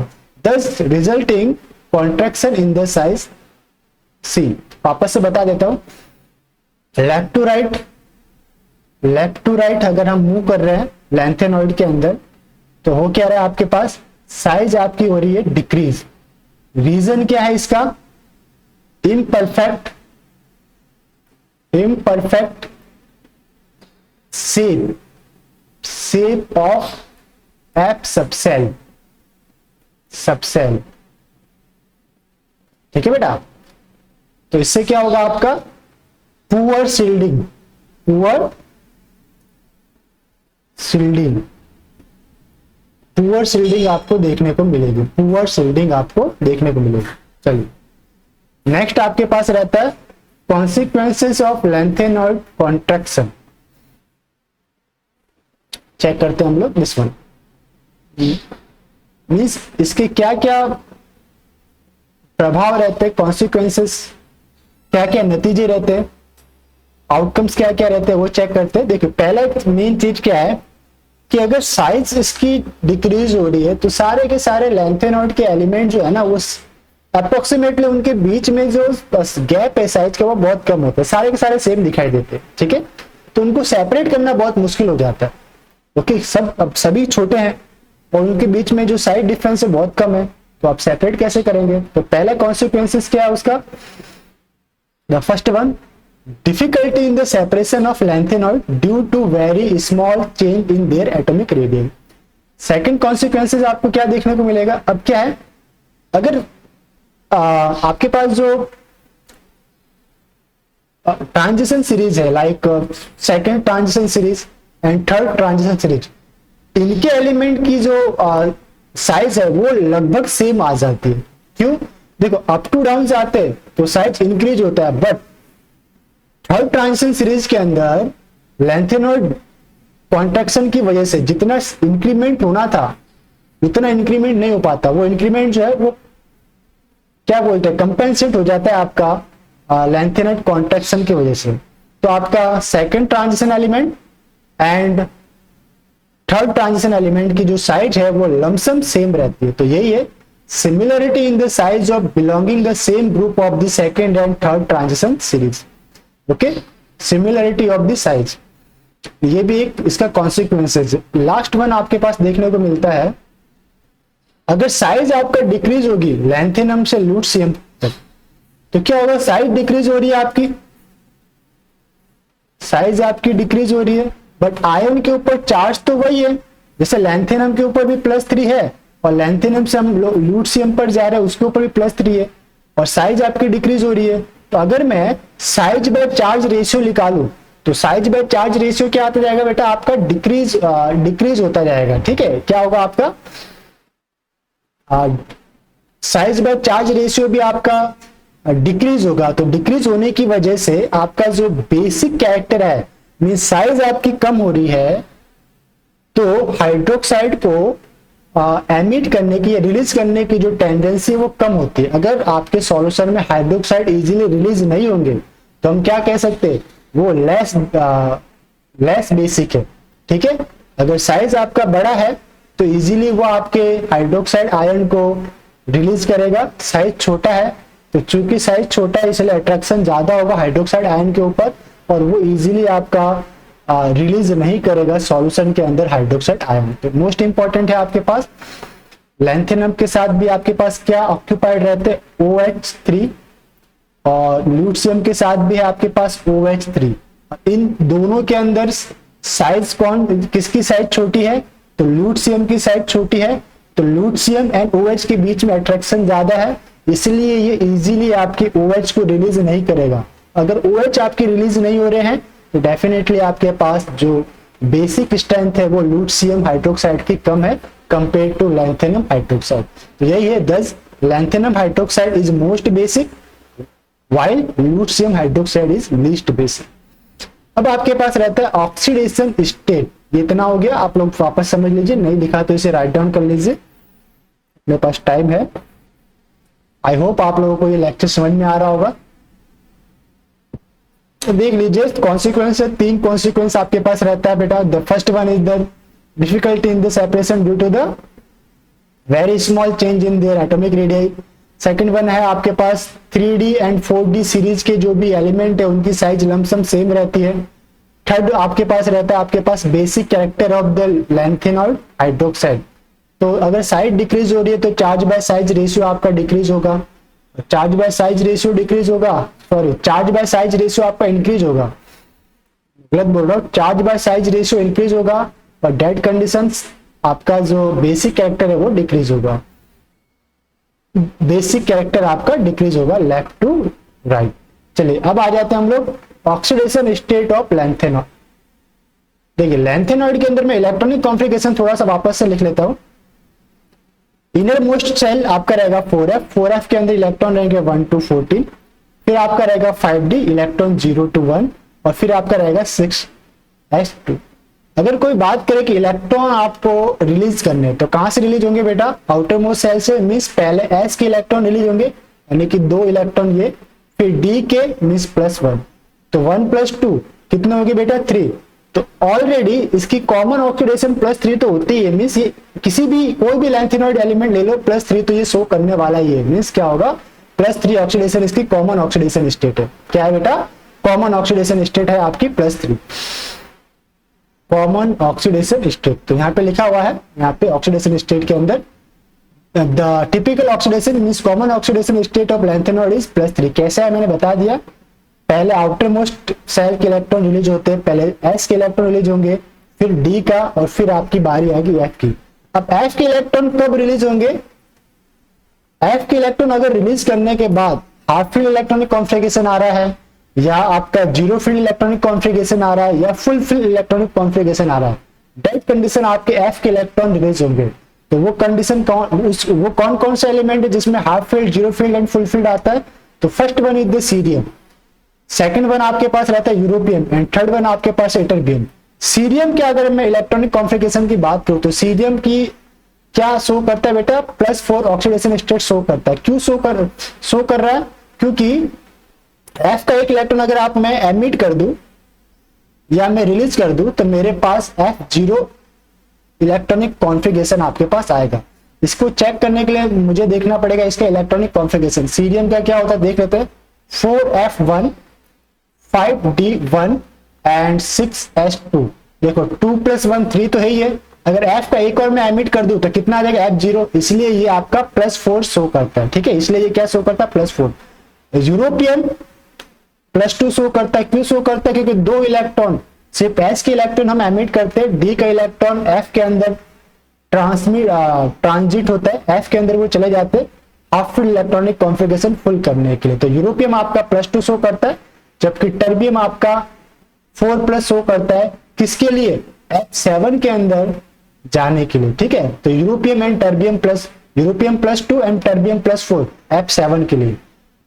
thus resulting contraction in the size see. वापस से बता देता हूं, लेफ्ट टू राइट अगर हम मूव कर रहे हैं लैंथेनॉइड के अंदर, तो हो क्या रहा है, आपके पास साइज आपकी हो रही है डिक्रीज। रीजन क्या है इसका, imperfect shape of F subshell. ठीक है बेटा, तो इससे क्या होगा आपका, पुअर शील्डिंग आपको देखने को मिलेगी, चलिए नेक्स्ट आपके पास रहता है consequences of lanthanoid contraction. Check करते हैं हम लोग दिस वन। मीन्स इसके क्या क्या प्रभाव रहते हैं, कॉन्सिक्वेंसेस क्या क्या नतीजे रहते हैं, आउटकम्स क्या क्या रहते हैं, वो चेक करते हैं। देखिए पहला मेन चीज क्या है कि अगर साइज इसकी डिक्रीज हो रही है तो सारे के सारे लैंथेनॉइड के एलिमेंट जो है ना वो अप्रोक्सीमेटली उनके बीच में जो गैप है साइज का वो बहुत कम होता है, सारे के सारे सेम दिखाई देते हैं, ठीक है। तो उनको सेपरेट करना बहुत मुश्किल हो जाता है, क्योंकि अब सभी छोटे हैं और उनके बीच में जो साइज डिफरेंस है बहुत कम है, तो आप सेपरेट कैसे करेंगे। तो पहला कॉन्सिक्वेंसेस क्या है उसका, the first one, difficulty in the separation of lanthanoid due to very small change in their atomic radii। Second consequences आपको क्या देखने को मिलेगा, अब क्या है, अगर आपके पास जो ट्रांजिशन सीरीज है, like second transition series and third transition series, इनके एलिमेंट की जो साइज है वो लगभग सेम आ जाती है। क्यों, देखो अप टू डाउन आते हैं तो साइज इंक्रीज होता है, बट थर्ड ट्रांजिशन सीरीज के अंदर लैंथेनॉइड कॉन्ट्रैक्शन की वजह से जितना इंक्रीमेंट होना था उतना इंक्रीमेंट नहीं हो पाता, वो इंक्रीमेंट जो है वो क्या बोलते हैं, कंपेंसेट हो जाता है आपका लैंथेनॉइड कॉन्ट्रैक्शन की वजह से। तो आपका second transition element and third transition element की जो साइज है वो लमसम सेम रहती है। तो यही है similarity in the size of belonging the same group of the second and third transition series. Okay, similarity of the size, ये भी एक इसका कॉन्सिक्वेंसेस। लास्ट वन आपके पास देखने को मिलता है, अगर साइज आपका डिक्रीज होगी लैंथेनम से लूटियम तक तो क्या होगा, साइज डिक्रीज हो रही है आपकी, साइज आपकी डिक्रीज हो रही है, बट आयन के ऊपर चार्ज तो वही है, जैसे लैंथेनम के ऊपर भी +3 है और लैंथेनम से हम लूटियम पर जा रहे हैं उसके ऊपर भी +3 है और साइज आपकी डिक्रीज हो रही है। तो अगर मैं साइज बाय चार्ज रेशियो निकालूं तो साइज बाय चार्ज रेशियो क्या आता जाएगा बेटा, आपका डिक्रीज होता जाएगा, ठीक है। क्या होगा आपका साइज बाय चार्ज रेशियो भी आपका डिक्रीज होगा। तो डिक्रीज होने की वजह से आपका जो बेसिक कैरेक्टर है, मीन साइज आपकी कम हो रही है, तो हाइड्रोक्साइड को एमिट करने की या रिलीज करने की जो टेंडेंसी है वो कम होती है। अगर आपके सॉल्यूशन में हाइड्रोक्साइड इजीली रिलीज नहीं होंगे तो हम क्या कह सकते हैं, वो लेस बेसिक है, ठीक है। अगर साइज आपका बड़ा है तो इजीली वो आपके हाइड्रोक्साइड आयन को रिलीज करेगा, साइज छोटा है तो चूंकि साइज छोटा है इसलिए अट्रैक्शन ज्यादा होगा हाइड्रोक्साइड आयन के ऊपर और वो इजीली आपका रिलीज नहीं करेगा सॉल्यूशन के अंदर हाइड्रोक्साइड आयन। तो मोस्ट इंपॉर्टेंट है आपके पास लैंथेनम के साथ भी आपके पास क्या ऑक्यूपाइड रहते OH3 और ल्यूटियम के साथ भी है आपके पास OH3। इन दोनों के अंदर साइज किसकी साइज छोटी है, तो ल्यूटियम की साइज छोटी है, तो ल्यूटियम एंड OH के बीच में अट्रैक्शन ज्यादा है, इसलिए ये इजीली आपके OH को रिलीज नहीं करेगा। अगर OH आपके रिलीज नहीं हो रहे हैं तो डेफिनेटली आपके पास जो बेसिक स्ट्रेंथ है वो लूटियम हाइड्रोक्साइड की कम है कंपेयर टू लैंथेनम हाइड्रोक्साइड। तो यही है, दस lanthanum hydroxide is most basic while lutetium hydroxide is least basic। अब आपके पास रहता है ऑक्सीडेशन स्टेट, ये इतना हो गया, आप लोग वापस समझ लीजिए, नहीं लिखा तो इसे राइट डाउन कर लीजिए, मेरे पास टाइम है। आई होप आप लोगों को ये लेक्चर समझ में आ रहा होगा। तो देख लीजिए कॉन्सिक्वेंस है, 3 कॉन्सिक्वेंस आपके पास रहता है बेटा। The first one is the difficulty in the separation due to the very small change in their atomic radius. Second one है आपके पास 3D एंड 4D सीरीज के जो भी एलिमेंट है उनकी साइज लमसम सेम रहती है। थर्ड आपके पास रहता है आपके पास basic character of the lanthanoid hydroxide. तो अगर साइज डिक्रीज हो रही है तो चार्ज बाय साइज रेशियो आपका डिक्रीज होगा, charge by size ratio decrease होगा, sorry charge by size ratio आपका इंक्रीज होगा, गलत बोल रहा हूं, charge by size ratio increase होगा और डेड कंडीशंस आपका जो बेसिक कैरेक्टर है वो डिक्रीज होगा, बेसिक कैरेक्टर आपका डिक्रीज होगा लेफ्ट टू राइट। चलिए अब आ जाते हैं हम लोग ऑक्सीडेशन स्टेट ऑफ लैंथेनॉइड। देखिए लैंथेनॉइड के अंदर में इलेक्ट्रॉनिक कॉन्फ़िगरेशन थोड़ा सा वापस से लिख लेता हूं। इनर मोस्ट सेल आपका रहेगा 4f, 4f के अंदर इलेक्ट्रॉन रहेंगे 1 to 14, फिर आपका रहेगा 5d इलेक्ट्रॉन 0 to 1 और फिर आपका रहेगा 6s2। अगर कोई बात करे कि इलेक्ट्रॉन आपको रिलीज करने तो कहां से रिलीज होंगे बेटा, आउटर मोस्ट सेल से, मीन्स पहले एस के इलेक्ट्रॉन रिलीज होंगे यानी कि 2 इलेक्ट्रॉन ये, फिर डी के मीन्स +1, तो 1 + 2 कितने होंगे बेटा 3। तो ऑलरेडी इसकी कॉमन ऑक्सीडेशन +3 तो होती है, मीन्स ये किसी भी कोई भी लैंथेनॉइड एलिमेंट ले लो +3 तो ये शो करने वाला ही है, मीन्स क्या होगा +3 ऑक्सीडेशन इसकी कॉमन ऑक्सीडेशन स्टेट है। क्या है बेटा, कॉमन ऑक्सीडेशन स्टेट है आपकी +3, कॉमन ऑक्सीडेशन स्टेट। तो यहाँ पे लिखा हुआ है, यहाँ पे ऑक्सीडेशन स्टेट के अंदर the typical oxidation means common oxidation state of lanthanoid is +3। कैसा है मैंने बता दिया, पहले आउटर मोस्ट सेल के इलेक्ट्रॉन रिलीज होते हैं, पहले एस के इलेक्ट्रॉन रिलीज होंगे, फिर डी का, और फिर आपकी बारी आएगी एफ की। अब एफ के इलेक्ट्रॉन कब रिलीज होंगे, एफ के इलेक्ट्रॉन अगर रिलीज करने के बाद हाफ फील्ड इलेक्ट्रॉनिक कॉन्फ़िगरेशन आ रहा है, या आपका जीरो फील्ड इलेक्ट्रॉनिक कॉन्फ़िगरेशन आ रहा है, या फुल फील्ड इलेक्ट्रॉनिक कॉन्फ़िगरेशन आ रहा है, दैट कंडीशन आपके एफ के इलेक्ट्रॉन रिलीज होंगे। तो वो कंडीशन वो कौन कौन सा एलिमेंट है जिसमें half filled, zero filled and full filled आता है, तो first one is the cerium, second one आपके पास रहता है यूरोपियम, एंड थर्ड वन आपके पास इटरबियम। सीरियम के अगर मैं इलेक्ट्रॉनिक कॉन्फ़िगरेशन की बात करूं तो सीरियम की क्या शो करता है बेटा, +4 ऑक्सीडेशन स्टेट शो करता है। क्यों शो कर रहा है, क्योंकि एफ का एक इलेक्ट्रॉन अगर आप मैं एमिट कर दूं या मैं रिलीज कर दूं तो मेरे पास F0 इलेक्ट्रॉनिक कॉन्फ़िगरेशन आपके पास आएगा। इसको चेक करने के लिए मुझे देखना पड़ेगा इसका इलेक्ट्रॉनिक कॉन्फ़िगरेशन। सीरियम का क्या होता है देख लेते हैं, 4F1 5D1 एंड 6S2। देखो 2 + 1 3 तो है ही है, अगर F का एक और मैं एमिट कर दूं तो कितना आ जाएगा F0, इसलिए ये आपका +4 शो करता है। ठीक है, इसलिए ये क्या शो करता है +4। यूरोपियन +2 शो करता है। क्यों शो करता है, क्योंकि 2 इलेक्ट्रॉन, सिर्फ S के इलेक्ट्रॉन हम एमिट करते हैं, D का इलेक्ट्रॉन F के अंदर ट्रांजिट होता है, F के अंदर वो चले जाते हैं half filled electronic configuration full करने के लिए। तो यूरोपियम आपका +2 शो करता है, जबकि टर्बियम आपका 4+ शो करता है, किसके लिए, F7 के अंदर जाने के लिए। ठीक है, तो europium and terbium europium +2 and terbium +4 F7 के लिए।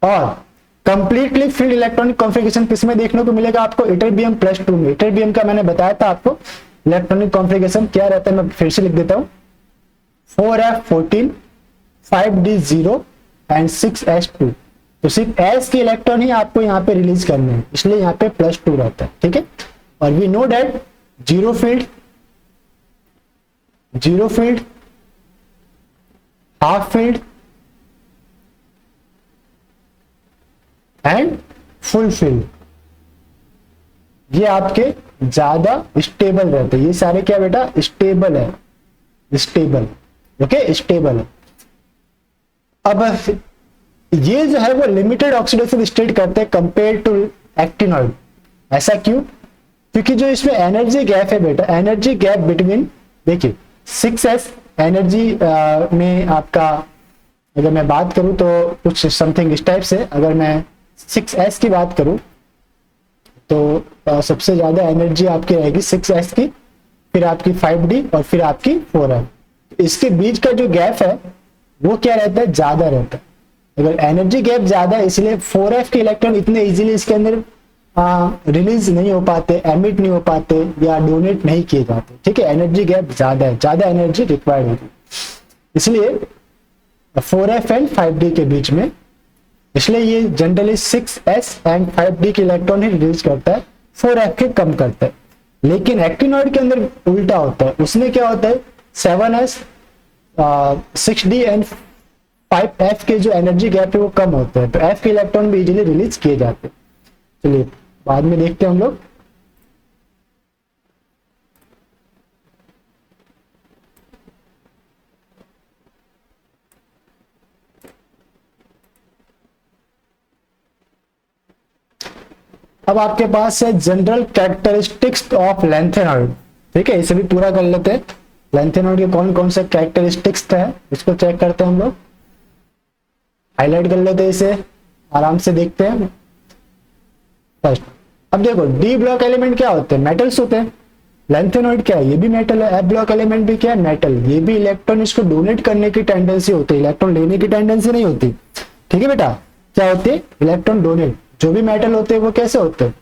और कंप्लीटली फील्ड इलेक्ट्रॉनिक कॉन्फ़िगरेशन किसमें देखने को मिलेगा आपको, इटरबियम +2 में। इटरबियम का मैंने बताया था आपको इलेक्ट्रॉनिक कॉन्फ़िगरेशन क्या रहता है, मैं फिर से लिख देता हूं, 4F14 5D0 एंड 6S2। तो सिर्फ S के इलेक्ट्रॉन ही आपको यहाँ पे रिलीज करने हैं, इसलिए यहाँ पे +2 रहता है। ठीक है, और we know that zero filled half filled and full filled ये आपके ज्यादा स्टेबल रहते हैं। ये सारे क्या बेटा, स्टेबल है, स्टेबल, ओके, स्टेबल है। अब ये जो है वो लिमिटेड ऑक्सीडेशन स्टेट करते हैं कंपेयर टू एक्टिनॉइड। ऐसा क्यों, क्योंकि जो इसमें एनर्जी गैप है बेटा, एनर्जी गैप बिटवीन, देखिए 6s एनर्जी में आपका अगर मैं बात करूं तो कुछ समथिंग इस टाइप से, अगर मैं 6s की बात करूं तो सबसे ज्यादा एनर्जी आपकी रहेगी 6s की, फिर आपकी 5D और फिर आपकी 4f। इसके बीच का जो गैप है वो क्या रहता है, ज्यादा रहता है। अगर एनर्जी गैप ज्यादा है इसलिए 4f के इलेक्ट्रॉन इतने इजीली इसके अंदर रिलीज नहीं हो पाते, एमिट नहीं हो पाते या डोनेट नहीं किए जाते। ठीक है, एनर्जी गैप ज्यादा है, ज्यादा एनर्जी रिक्वायर्ड होगी, इसलिए 4f एंड 5D के बीच में, इसलिए ये जनरली 6s एंड 5D के इलेक्ट्रॉन ही रिलीज करता है, 4f के कम करता है। लेकिन एक्टिनॉइड के अंदर उल्टा होता है, उसमें क्या होता है 7s 6D एंड 5f के जो एनर्जी गैप है वो कम होता है, तो f के इलेक्ट्रॉन भी इजीली रिलीज किए जाते हैं। चलिए बाद में देखते हैं हम लोग। अब आपके पास है जनरल कैरेक्टरिस्टिक्स ऑफ लैंथेनॉइड। ठीक है, इसे भी पूरा कर लेते हैं। लैंथेनॉइड के कौन कौन से कैरेक्टरिस्टिक्स है इसको चेक करते हैं हम लोग, हाईलाइट कर लेते हैं, इसे आराम से देखते हैं। फर्स्ट, अब देखो डी ब्लॉक एलिमेंट क्या होते हैं, मेटल्स होते हैं। लैंथेनॉइड क्या है, ये भी मेटल है। एफ ब्लॉक एलिमेंट भी क्या है, मेटल। ये भी इलेक्ट्रॉन इसको डोनेट करने की टेंडेंसी होती है, इलेक्ट्रॉन लेने की टेंडेंसी नहीं होती। ठीक है बेटा, क्या होती है, इलेक्ट्रॉन डोनेट। जो भी मेटल होते हैं वो कैसे होते हैं,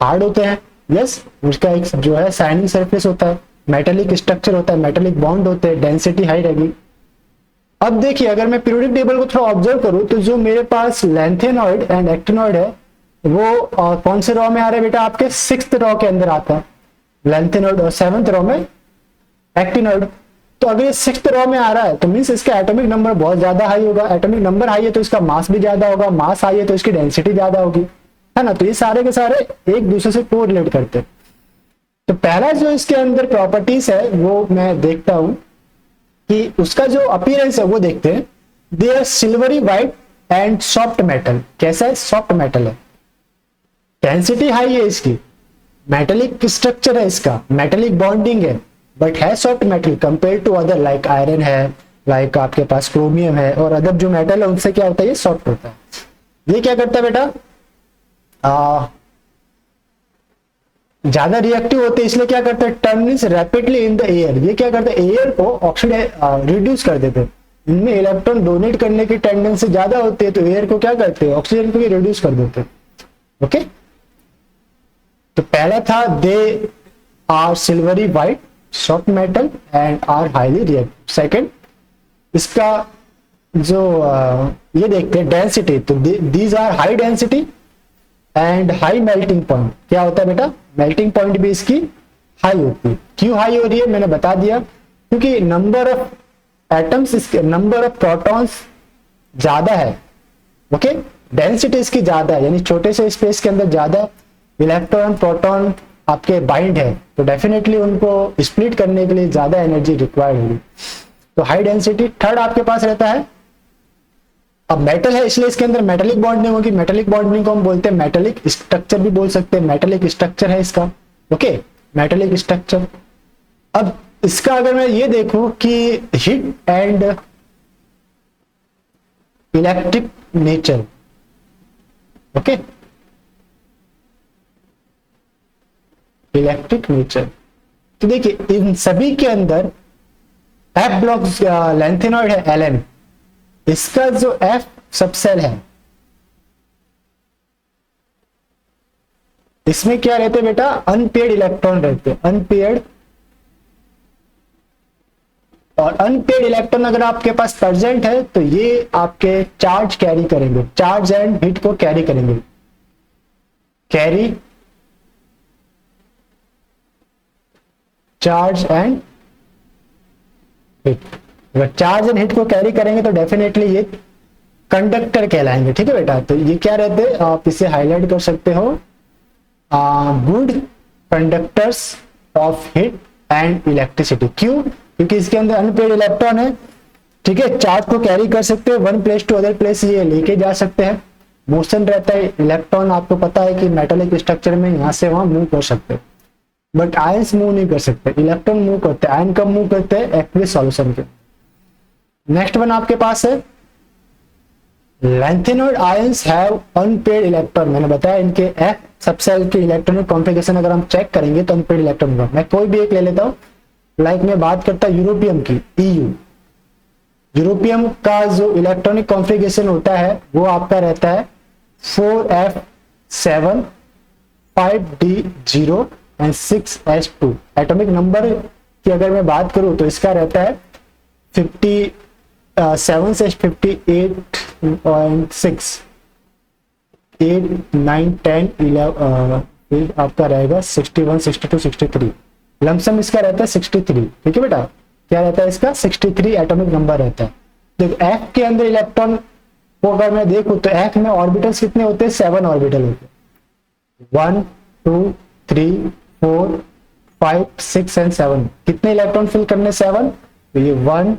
हार्ड होते हैं, यस, उसका एक जो है शाइनिंग सरफेस होता है, मेटेलिक स्ट्रक्चर होता है, मेटेलिक बॉन्ड होते हैं, डेंसिटी हाई रहेगी। अब देखिए अगर मैं पीरियोडिक टेबल को थोड़ा ऑब्जर्व करूं तो जो मेरे पास लैंथेनॉइड एंड एक्टिनॉइड है वो कौन से रॉ में आ रहा है बेटा, आपके 6th रॉ के अंदर आता है लैंथेनॉइड, और 7th रॉ में एक्टिनॉइड। तो अगर ये 6th रॉ में आ रहा है तो मीन्स इसका एटॉमिक नंबर बहुत ज्यादा हाई होगा, एटॉमिक नंबर हाई है तो इसका मास भी ज्यादा होगा, मास हाई है तो इसकी डेंसिटी ज्यादा होगी, है ना। तो ये सारे के सारे एक दूसरे से को रिलेट करते हैं। तो पहला जो इसके अंदर प्रॉपर्टीज है वो मैं देखता हूं कि उसका जो अपीयरेंस है वो देखते हैं। They are silvery white and soft metal. कैसा है, सॉफ्ट मेटल है, डेंसिटी हाई है इसकी, मेटेलिक स्ट्रक्चर है इसका, मेटेलिक बॉन्डिंग है, बट है soft metal compare to other like iron है, लाइक आपके पास क्रोमियम है, और अदर जो मेटल है उनसे क्या होता है, ये सॉफ्ट होता है। ये क्या करता है बेटा, ज्यादा रिएक्टिव होते हैं, इसलिए क्या करते हैं, turns rapidly in the air. ये क्या करते हैं, एयर को ऑक्सीडाइज रिड्यूस कर देते हैं। इनमें इलेक्ट्रॉन डोनेट करने की टेंडेंसी ज्यादा होती है, तो एयर को क्या करते हैं, ऑक्सीजन को रिड्यूस कर देते हैं। ओके, तो पहला था they are silvery white soft metal and are highly reactive. Second, इसका जो ये देखते हैं डेंसिटी, तो these are high density and high melting point. क्या होता है बेटा, मेल्टिंग पॉइंट भी इसकी हाई होती है। क्यों हाई हो रही है मैंने बता दिया, क्योंकि नंबर ऑफ एटम्स, इसके नंबर ऑफ प्रोटॉन्स ज्यादा है। ओके, डेंसिटी इसकी ज्यादा है, यानी छोटे से स्पेस के अंदर ज्यादा इलेक्ट्रॉन प्रोटॉन आपके बाइंड है, तो डेफिनेटली उनको स्प्लिट करने के लिए ज्यादा एनर्जी रिक्वायर्ड होगी, तो हाई डेंसिटी। थर्ड आपके पास रहता है, अब मेटल है इसलिए इसके अंदर मेटेलिक बॉन्डिंग होगी। मेटेलिक बॉन्डिंग को हम बोलते हैं मेटेलिक स्ट्रक्चर भी बोल सकते हैं, मेटेलिक स्ट्रक्चर है इसका। Okay, metallic structure. अब इसका अगर मैं ये देखूं कि heat and electric nature, okay, electric nature, तो देखिए इन सभी के अंदर एफ ब्लॉक लैंथेनॉइड है एलएन, इसका जो एफ सबसेल है इसमें क्या रहते हैं बेटा, अनपेयर्ड इलेक्ट्रॉन रहते हैं, अनपेयर्ड। और अनपेयर्ड इलेक्ट्रॉन अगर आपके पास प्रेजेंट है तो ये आपके चार्ज कैरी करेंगे, चार्ज एंड हीट को कैरी करेंगे, कैरी चार्ज एंड हीट। अगर चार्ज एंड हीट को कैरी करेंगे तो डेफिनेटली ये कंडक्टर कहलाएंगे। ठीक है बेटा, तो ये क्या रहते हैं, आप इसे हाईलाइट कर सकते हो, good conductors of heat and electricity. क्यों, क्योंकि इसके अंदर अनपेयर्ड इलेक्ट्रॉन है। ठीक है, चार्ज को कैरी कर सकते हैं, one place to other place ये लेके जा सकते हैं, मोशन रहता है। इलेक्ट्रॉन आपको पता है कि मेटालिक स्ट्रक्चर में यहां से वहां मूव कर सकते हैं, बट आयंस मूव नहीं कर सकते, इलेक्ट्रॉन मूव करते हैं। आयन कब मूव करते हैं, एक्वियस सॉल्यूशन के। नेक्स्ट वन आपके पास है lanthanoid ions have unpaired electron. मैंने बताया इनके एफ सबसेल के इलेक्ट्रॉनिक कॉन्फ़िगरेशन अगर हम चेक करेंगे तो अनपेयर्ड इलेक्ट्रॉन होगा। मैं कोई भी एक ले लेता हूं, लाइक मैं बात करता यूरोपियम की, ईयू। यूरोपियम का जो इलेक्ट्रॉनिक कॉन्फ़िगरेशन होता है वो आपका रहता है 4f7 5d0 and 6s2। Atomic number की अगर मैं बात करूं तो इसका रहता है 57 से 58.6, 8 9 10 11 आपका रहेगा 61 62 63, लमसम इसका रहता है 63। ठीक है बेटा, क्या रहता है इसका 63 एटॉमिक नंबर रहता है। देखो एफ के अंदर इलेक्ट्रॉन को अगर मैं देखूं तो एफ में ऑर्बिटल्स कितने होते हैं, 7 ऑर्बिटल होते हैं, 1 2 3 4 5 6 एंड 7। कितने इलेक्ट्रॉन फिल करने, 7, तो ये 1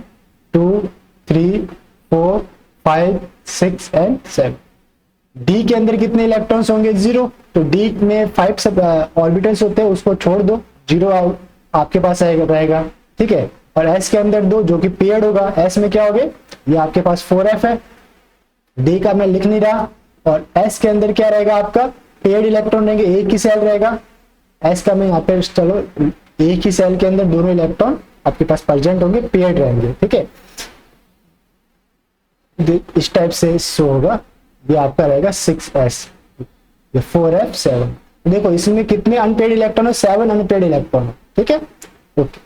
2 3 4 5 6 एंड 7। डी के अंदर कितने इलेक्ट्रॉन्स होंगे, 0, तो डी में 5 सब ऑर्बिटल्स होते हैं, उसको छोड़ दो, 0 आपके पास रहेगा। ठीक है, और एस के अंदर 2 जो कि पेयर्ड होगा। एस में क्या हो गए, ये आपके पास 4f है, डी का मैं लिख नहीं रहा। और एस के अंदर क्या रहेगा आपका, पेयर्ड इलेक्ट्रॉन रहेंगे, एक ही सेल रहेगा। एस का मैं यहाँ पे चलो एक ही सेल के अंदर दोनों इलेक्ट्रॉन आपके पास प्रेजेंट होंगे, पेयर्ड रहेंगे। ठीक है, इस टाइप से शो होगा। ये आपका रहेगा 6s, ये 4f7। देखो इसमें कितने अनपेड इलेक्ट्रॉन है, 7 अनपेड इलेक्ट्रॉन है, ठीक है। ओके,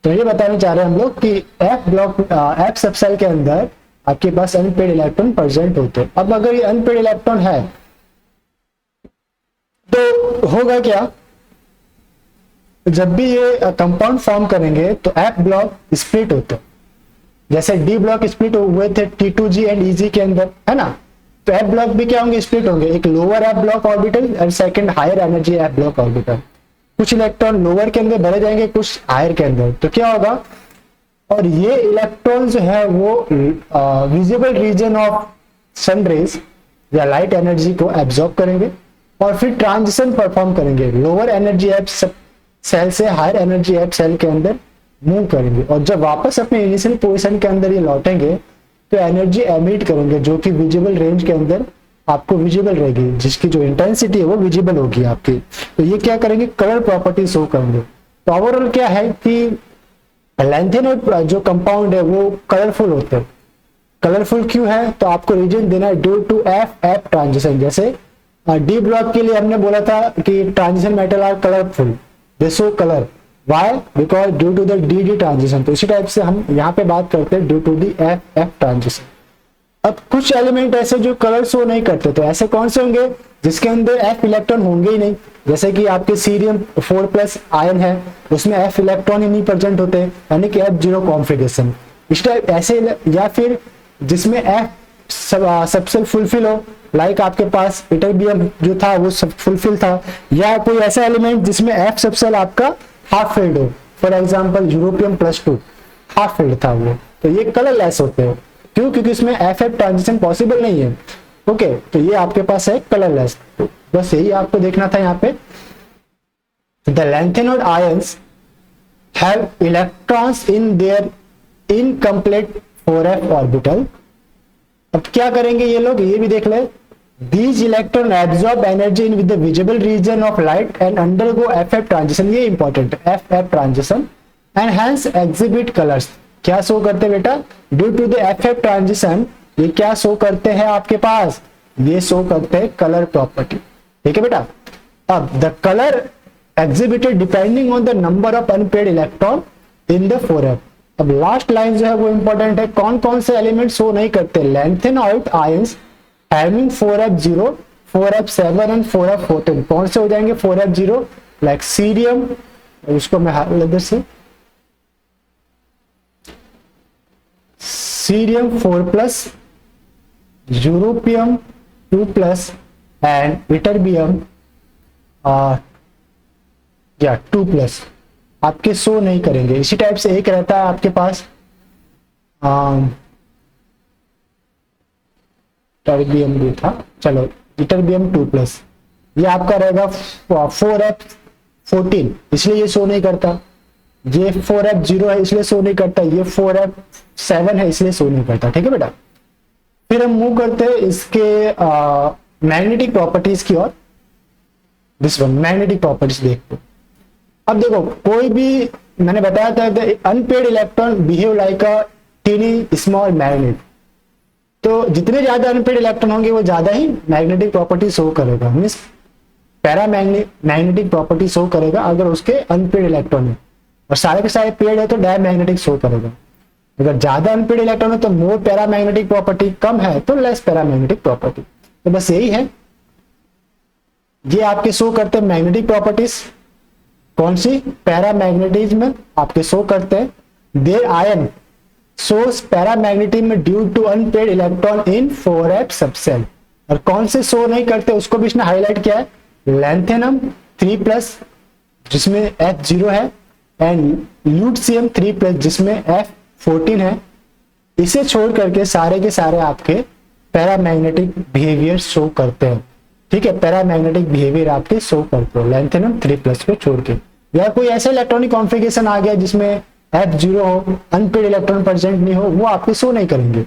तो ये बताना चाह रहे हैं हम लोग कि एफ ब्लॉक एफ सबसेल के अंदर आपके पास अनपेड इलेक्ट्रॉन प्रेजेंट होते हैं। अब अगर ये अनपेड इलेक्ट्रॉन है तो होगा क्या, जब भी ये कंपाउंड फॉर्म करेंगे तो एफ ब्लॉक स्प्लिट होते हैं, जैसे डी ब्लॉक स्प्लिट हुए थे T2G एंड EG के अंदर, है ना। तो एफ ब्लॉक भी क्या होंगे, स्प्लिट होंगे, एक लोअर एफ ब्लॉक ऑर्बिटल और second higher energy F block orbital. कुछ इलेक्ट्रॉन लोअर के अंदर भरे जाएंगे, कुछ हायर के अंदर, तो क्या होगा, और ये इलेक्ट्रॉन जो है वो visible region of sun rays या लाइट एनर्जी को एब्जॉर्ब करेंगे और फिर ट्रांजिशन परफॉर्म करेंगे, लोअर एनर्जी एफ सेल से हायर एनर्जी एफ सेल के अंदर मूव करेंगे, और जब वापस अपने इनिशियल पोजीशन के अंदर ये लौटेंगे तो एनर्जी एमिट करेंगे जो कि विजिबल रेंज के अंदर आपको विजिबल रहेगी, जिसकी जो इंटेंसिटी है वो विजिबल होगी आपकी। तो ये क्या करेंगे, कलर प्रॉपर्टी शो करेंगे। तो ओवरऑल क्या है कि लैंथेनोइड जो कंपाउंड है वो कलरफुल होते हैं। कलरफुल क्यों है, तो आपको रीजन देना है due to F F transition. जैसे डी ब्लॉक के लिए हमने बोला था कि transition metal are colourful, they show colour, why, because due to the D D transition. तो इसी टाइप से हम यहाँ पे बात करते हैं due to the F F transition. अब कुछ एलिमेंट ऐसे जो कलर शो नहीं करते, तो ऐसे कौन से होंगे जिसके अंदर एफ इलेक्ट्रॉन होंगे ही नहीं, जैसे कि आपके सीरियम 4+ आयन है, उसमें एफ इलेक्ट्रॉन ही नहीं प्रेजेंट होते, यानी कि F0 कॉन्फ़िगरेशन इस टाइप ऐसे, या फिर जिसमें एफ सबसेल फुलफिल हो, लाइक आपके पास इटरबियम जो था वो सब फुलफिल था, या कोई ऐसा एलिमेंट जिसमें एफ सबसेल आपका हाफ फिल्ड हो, for example europium +2 half filled था वो, तो ये कलरलेस होते हैं। क्यों, क्योंकि इसमें एफ एफ ट्रांजिशन पॉसिबल नहीं है। ओके, तो ये आपके पास है कलरलेस। तो बस यही आपको देखना था यहाँ पे। The lanthanoid ions have electrons in their incomplete 4f orbital. अब क्या करेंगे ये लोग, ये भी देख ले, these electron absorb energy in with the visible region of light and undergo FF transition, ये important है, FF transition, and hence exhibit colors। क्या शो करते हैं बेटा, due to the FF transition ये क्या शो करते हैं आपके पास, ये शो करते हैं कलर प्रॉपर्टी, ठीक है बेटा। अब the colour exhibited depending on the number of unpaired electron in the 4f। अब लास्ट लाइन जो है वो इंपॉर्टेंट है, कौन कौन से एलिमेंट शो नहीं करते, lanthanoid ions having 4f0, 4f7 and 4f14, कौन से हो जाएंगे 4f0, लाइक सीरियम, उसको मैं इधर से सीरियम 4+, यूरोपियम 2+ एंड इटरबियम या 2+ आपके शो नहीं करेंगे। इसी टाइप से एक रहता है आपके पास इटरबियम भी था, चलो इटरबियम 2+, ये आपका रहेगा 4f14, इसलिए ये शो नहीं करता। ये 4f0 है इसलिए शो नहीं करता, ये 4f7 है इसलिए शो नहीं करता, ठीक है बेटा। फिर हम मूव करते हैं इसके मैग्नेटिक प्रॉपर्टीज की ओर। दिस वन मैग्नेटिक प्रॉपर्टीज देखते। अब देखो कोई भी, मैंने बताया था unpaired electron behave like a tiny small magnet, तो जितने ज्यादा अनपेड इलेक्ट्रॉन होंगे वो ज्यादा ही मैग्नेटिक प्रॉपर्टी शो करेगा, मीन्स पैरामैग्नेटिक प्रॉपर्टी शो करेगा अगर उसके अनपेड इलेक्ट्रॉन है, और सारे के सारे पेड है तो डायमैग्नेटिक शो करेगा। अगर ज्यादा अनपेड इलेक्ट्रॉन है तो मोर पैरामैग्नेटिक प्रॉपर्टी, कम है तो लेस पैरामैग्नेटिक प्रॉपर्टी। तो बस यही है, ये आपके शो करते हैं मैग्नेटिक प्रॉपर्टीज, कौन सी, पैरामैग्नेटिज्म आपके शो करते हैं। देयर आयन सोर्स paramagnetism due to unpaired electron in 4f subshell. और कौन से शो नहीं करते उसको भी इसने हाईलाइट किया है, लैंथेनम 3+ जिसमें F0 है, एंड ल्यूटशियम 3+ जिसमें F14 है। इसे छोड़ करके सारे के सारे आपके पैरामैग्नेटिक बिहेवियर शो करते हैं, ठीक है, पैरामैग्नेटिक बिहेवियर आपके शो करते हो लैंथेनम 3+ को छोड़ के। या कोई ऐसा इलेक्ट्रॉनिक कॉन्फ़िगरेशन आ गया जिसमें F0 हो, अनपेड इलेक्ट्रॉन प्रेजेंट नहीं हो, वो आपके शो नहीं करेंगे।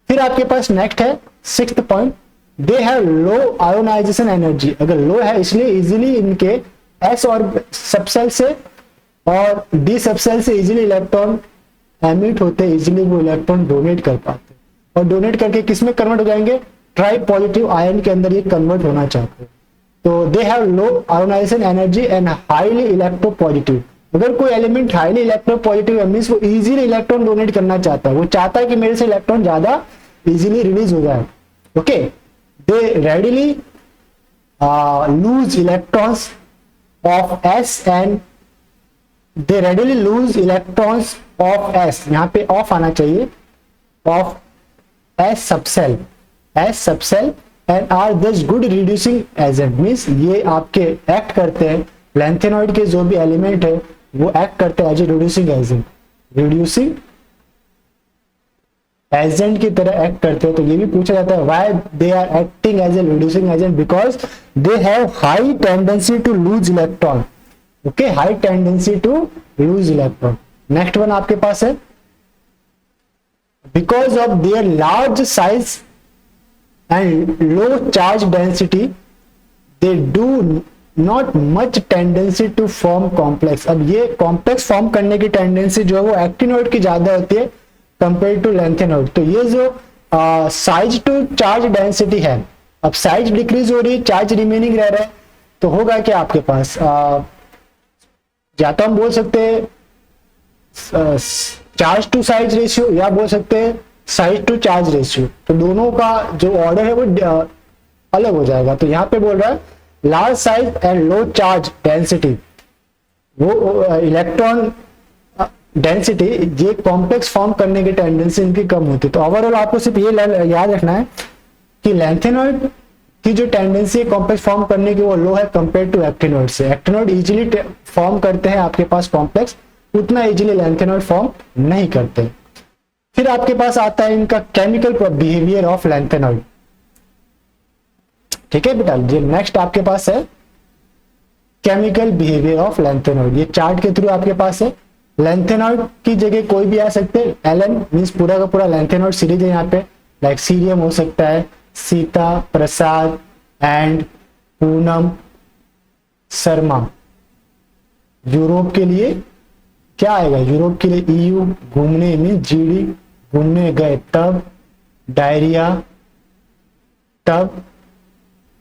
फिर आपके पास नेक्स्ट है 6th point, they have low ionization energy. अगर लो है इसलिए इजीली इनके S और सबसेल से और D सबसेल से इजीली इलेक्ट्रॉन एमिट होते, इजीली वो इलेक्ट्रॉन डोनेट कर पाते, और डोनेट करके किसमें कन्वर्ट हो जाएंगे, ट्राई पॉजिटिव आयन के अंदर ये कन्वर्ट होना चाहते हैं। तो they have low ionization energy and highly electropositive. अगर कोई एलिमेंट हाईली इलेक्ट्रोपॉजिटिव है मींस वो इजीली इलेक्ट्रॉन डोनेट करना चाहता है, वो चाहता है कि मेरे से इलेक्ट्रॉन ज्यादा इजीली रिलीज हो जाए। Okay, they readily lose electrons of S and they readily lose electrons of S, यहाँ पे ऑफ आना चाहिए, of S subshell, S subshell and are thus good reducing agent. Means ये आपके एक्ट करते हैं, लैंथेनॉइड के जो भी एलिमेंट है वो एक्ट करते हैं as a reducing agent, reducing agent की तरह एक्ट करते हैं। तो ये भी पूछा जाता है why they are acting as a reducing agent, because they have high tendency to lose electron. Okay, high tendency to lose electron. Next one आपके पास है because of their large size and low charge density they do not much tendency to form complex. अब ये complex form करने की tendency जो है वो एक्टिनोइड की ज्यादा होती है कंपेयर टू लैंथेनोइड। तो ये जो साइज टू चार्ज डेंसिटी है, अब साइज डिक्रीज हो रही है, चार्ज रिमेनिंग रह रहा है, तो होगा क्या आपके पास, या तो हम बोल सकते हैं चार्ज टू साइज रेशियो या बोल सकते हैं साइज टू चार्ज रेशियो। तो दोनों का जो ऑर्डर है वो अलग हो जाएगा। तो यहाँ पे बोल रहा है large size and low charge density, वो इलेक्ट्रॉन डेंसिटी, ये कॉम्प्लेक्स फॉर्म करने की टेंडेंसी इनकी कम होती है। तो ओवरऑल आपको सिर्फ ये याद रखना है कि लैंथेनॉइड की जो टेंडेंसी है कॉम्प्लेक्स फॉर्म करने की वो लो है कंपेयर टू एक्टिनोइड से। एक्टिनोइड इजीली फॉर्म करते हैं आपके पास कॉम्प्लेक्स, उतना इजीली लैंथेनॉइड फॉर्म नहीं करते। फिर आपके पास आता है इनका केमिकल बिहेवियर ऑफ लैंथेनॉइड। ठीक है बेटा, ये नेक्स्ट आपके पास है केमिकल बिहेवियर ऑफ लैंथेनॉइड। ये चार्ट के थ्रू आपके पास है, लैंथेनॉइड की जगह कोई भी आ सकते हैं, एलन मींस पूरा का पूरा लैंथेनॉइड सीरीज है यहाँ पे, लाइक सीरियम हो सकता है, सीता, प्रसाद एंड पूनम, शर्मा। यूरोप के लिए क्या आएगा, यूरोप के लिए ईयू, घूमने में जीडी, घूमने गए तब, डायरिया, तब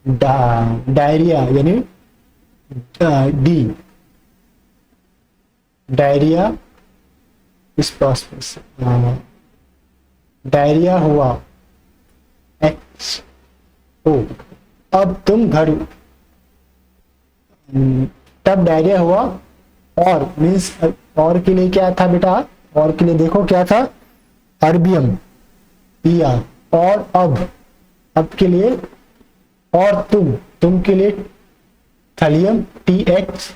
डायरिया यानी डी, डायरिया इस प्रोसेस, डायरिया हुआ एच ओ, अब तुम घर, तब डायरिया हुआ, और मीन्स और के लिए क्या था बेटा, और के लिए देखो क्या था, अर्बियम ईआर, और अब के लिए, और तुम के लिए थलियम टीएच,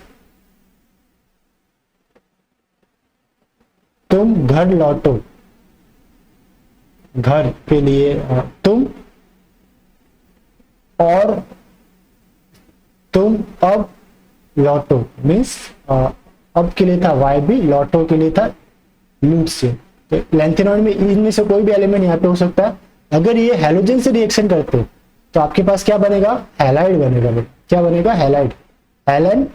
तुम घर लौटो, घर के लिए तुम, और तुम अब लौटो मीन्स अब के लिए था वाई बी, लौटो के लिए था लूट से। तो लैंथेनॉइड में इनमें से कोई भी एलिमेंट यहाँ पे हो सकता है। अगर ये हैलोजन से रिएक्शन करते तो आपके पास क्या बनेगा, हैलाइड बनेगा। क्या बनेगा, हैलाइड, एलन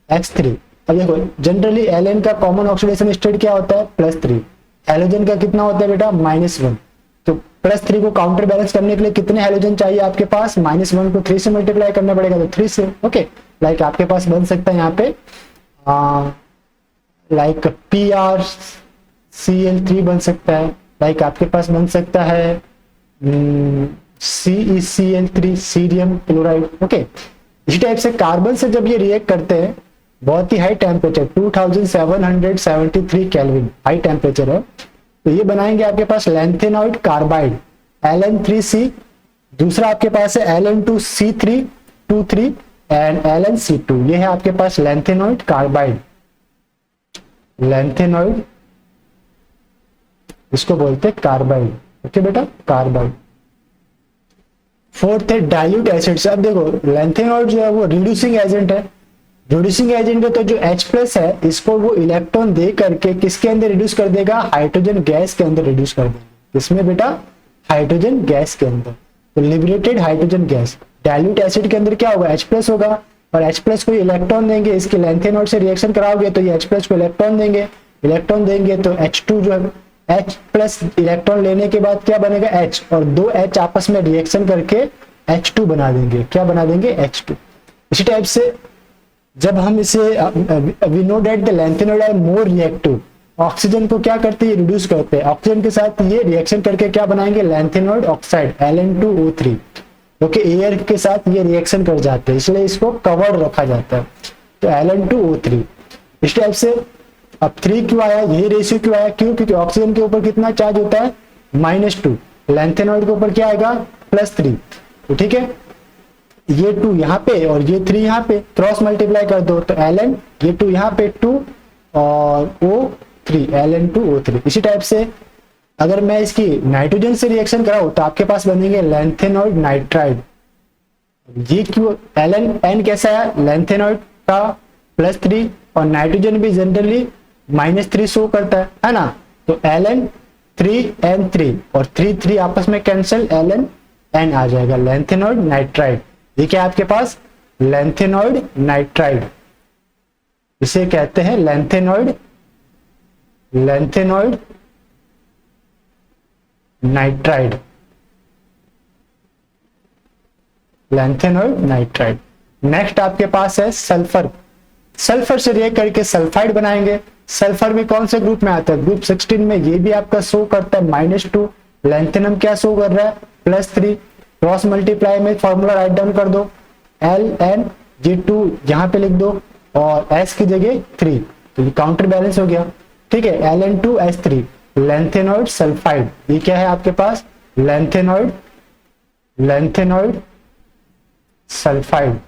H3। अब देखो जनरली एलन का कॉमन ऑक्सीडेशन स्टेट क्या होता है, +3। हैलोजन का कितना होता है बेटा, -1। तो +3 को काउंटर बैलेंस करने के लिए कितने हैलोजन चाहिए आपके पास, -1 को 3 से मल्टीप्लाई करना पड़ेगा, तो 3 से। ओके, लाइक आपके पास बन सकता है यहाँ पे लाइक PrCl3 बन सकता है, लाइक आपके पास बन सकता है CeCl3, सीरियम क्लोराइड। ओके, इसी टाइप से कार्बन से जब ये रिएक्ट करते हैं बहुत ही high temperature 2773 kelvin high temperature है, तो ये बनाएंगे आपके पास लैंथेनॉइड कार्बाइड Ln3C। दूसरा आपके पास है Ln2C323 एंड LnC2। ये है आपके पास लैंथेनॉइड कार्बाइड, लैंथेनॉइड इसको बोलते हैं कार्बाइड। ओके बेटा, कार्बाइड। फोर्थ है डाइल्यूट एसिड्स। अब देखो लैंथेनॉइड जो है वो रिड्यूसिंग एजेंट है, रिड्यूसिंग एजेंट है, तो जो H+ है इसको वो इलेक्ट्रॉन दे करके किसके अंदर रिड्यूस कर देगा, हाइड्रोजन गैस के अंदर रिड्यूस कर देगा। किसमें बेटा, हाइड्रोजन गैस के अंदर। तो liberated hydrogen gas dilute acid के अंदर क्या होगा, H+ होगा, और H+ को इलेक्ट्रॉन देंगे, इसके लैंथेनॉइड से रिएक्शन कराओगे तो ये H+ को इलेक्ट्रॉन देंगे, इलेक्ट्रॉन देंगे तो H2 जो है H+ इलेक्ट्रॉन लेने के बाद क्या बनेगा, H, और दो H आपस में रिएक्शन करके H2 बना देंगे। क्या बना देंगे, H2। इसी टाइप से जब हम इसे we know that the lanthanoid are more reactive, oxygen को क्या करते हैं, रिड्यूस करते हैं, ऑक्सीजन के साथ ये रिएक्शन करके क्या बनाएंगे, लैंथेनॉइड ऑक्साइड Ln2O3, क्योंकि एयर के साथ ये रिएक्शन कर जाते हैं, इसलिए इसको कवर्ड रखा जाता है, तो Ln2O3। इस टाइप से अब 3 क्यों आया, यही रेशियो क्यों आया, क्यों, क्योंकि ऑक्सीजन के ऊपर कितना चार्ज होता है, -2, लैंथेनॉइड के ऊपर क्या आएगा, +3, तो ठीक है, ये 2 यहाँ पे और ये 3 यहाँ पे क्रॉस मल्टीप्लाई कर दो, तो Ln, ये 2 यहाँ पे 2 और O3, Ln2O3। इसी टाइप से अगर मैं इसकी नाइट्रोजन से रिएक्शन कराऊं तो आपके पास बनेंगे लैंथेनॉइड नाइट्राइड। ये क्यों, Ln कैसा है, लैंथेनॉइड का +3 और नाइट्रोजन भी जनरली -3 शो करता है ना, तो Ln3N3 और 3 आपस में कैंसिल, Ln आ जाएगा, लैंथेनॉइड नाइट्राइड। ये क्या है आपके पास, लैंथेनॉइड नाइट्राइड, इसे कहते हैं lanthanoid nitride, lanthanoid nitride. Next आपके पास है सल्फर, सल्फर से रिएक्ट करके सल्फाइड बनाएंगे। सल्फर भी कौन से ग्रुप में आता है, ग्रुप 16 में, ये भी आपका शो करता है -2, लैंथेनम क्या शो कर रहा है, +3, क्रॉस मल्टीप्लाई में फॉर्मूला राइट डाउन कर दो, Ln(G2) यहाँ पे लिख दो और S की जगह 3, तो ये काउंटर बैलेंस हो गया, ठीक है, Ln2S3, लैंथेनॉइड सल्फाइड। ये क्या है आपके पास, लैंथेनॉइड सल्फाइड।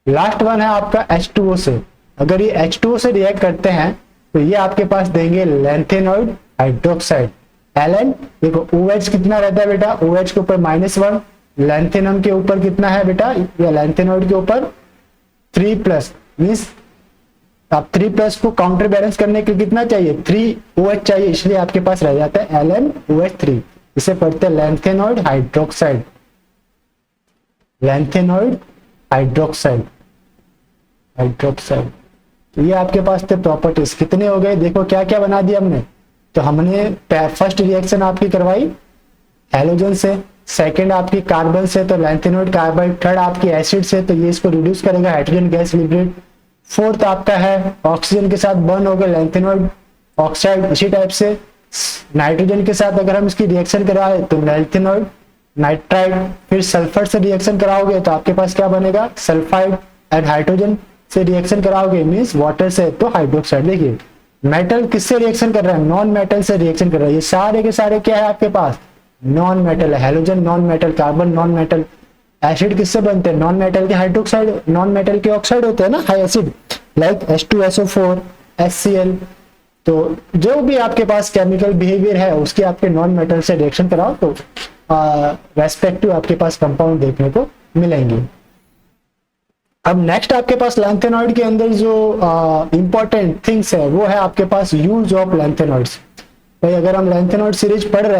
लास्ट वन है आपका H2O से, अगर ये H2O से रिएक्ट करते हैं तो ये आपके पास देंगे लैंथेनॉइड हाइड्रोक्साइड। Ln देखो OH कितना रहता है बेटा, OH के ऊपर -1, लैंथेनम के ऊपर कितना है बेटा, या लैंथेनॉइड के ऊपर 3+, मींस आप 3+ को काउंटर बैलेंस करने के लिए कितना चाहिए, 3OH चाहिए, इसलिए आपके पास रह जाता है LnOH3। इसे पढ़ते हैं लैंथेनॉइड हाइड्रोक्साइड, लैंथेनॉइड हाइड्रोक्साइड। तो ये आपके पास थे प्रॉपर्टीज, कितने हो गए, देखो क्या क्या बना दिया हमने। तो हमने फर्स्ट रिएक्शन आपकी करवाई हैलोजन से, सेकंड आपकी कार्बन से, तो लैंथेनॉइड कार्बाइड, थर्ड आपकी एसिड से, तो ये इसको रिड्यूस करेगा, हाइड्रोजन गैस लिबरेट। फोर्थ आपका है ऑक्सीजन के साथ बर्न होगा लैंथेनॉइड ऑक्साइड। इसी टाइप से नाइट्रोजन के साथ अगर हम इसकी रिएक्शन कराए तो लैंथेनॉइड नाइट्राइड, फिर सल्फर से रिएक्शन कराओगे तो आपके पास क्या बनेगा, सल्फाइड, एंड हाइड्रोजन से रिएक्शन कराओगे मींस वाटर से, तो हाइड्रोक्साइड। देखिए मेटल किससे रिएक्शन कर रहा है, नॉन मेटल से रिएक्शन कर रहा है, ये सारे के सारे क्या है आपके पास, नॉन मेटल है, halogen non metal, carbon non metal. Acid किससे बनते हैं, नॉन मेटल के हाइड्रोक्साइड, नॉन मेटल के ऑक्साइड होते हैं ना, high acid, like H2SO4, HCl। तो जो भी आपके पास केमिकल बिहेवियर है उसके आपके नॉन मेटल से रिएक्शन कराओ तो रेस्पेक्टिव आपके पास कंपाउंड देखने को मिलेंगे। अब नेक्स्ट आपके पास लैंथेनॉइड के अंदर जो इंपॉर्टेंट थिंग्स है वो है आपके पास यूज ऑफ लैंथेनॉइड्स। भाई अगर हम लैंथेनॉइड सीरीज पढ़ रहे हैं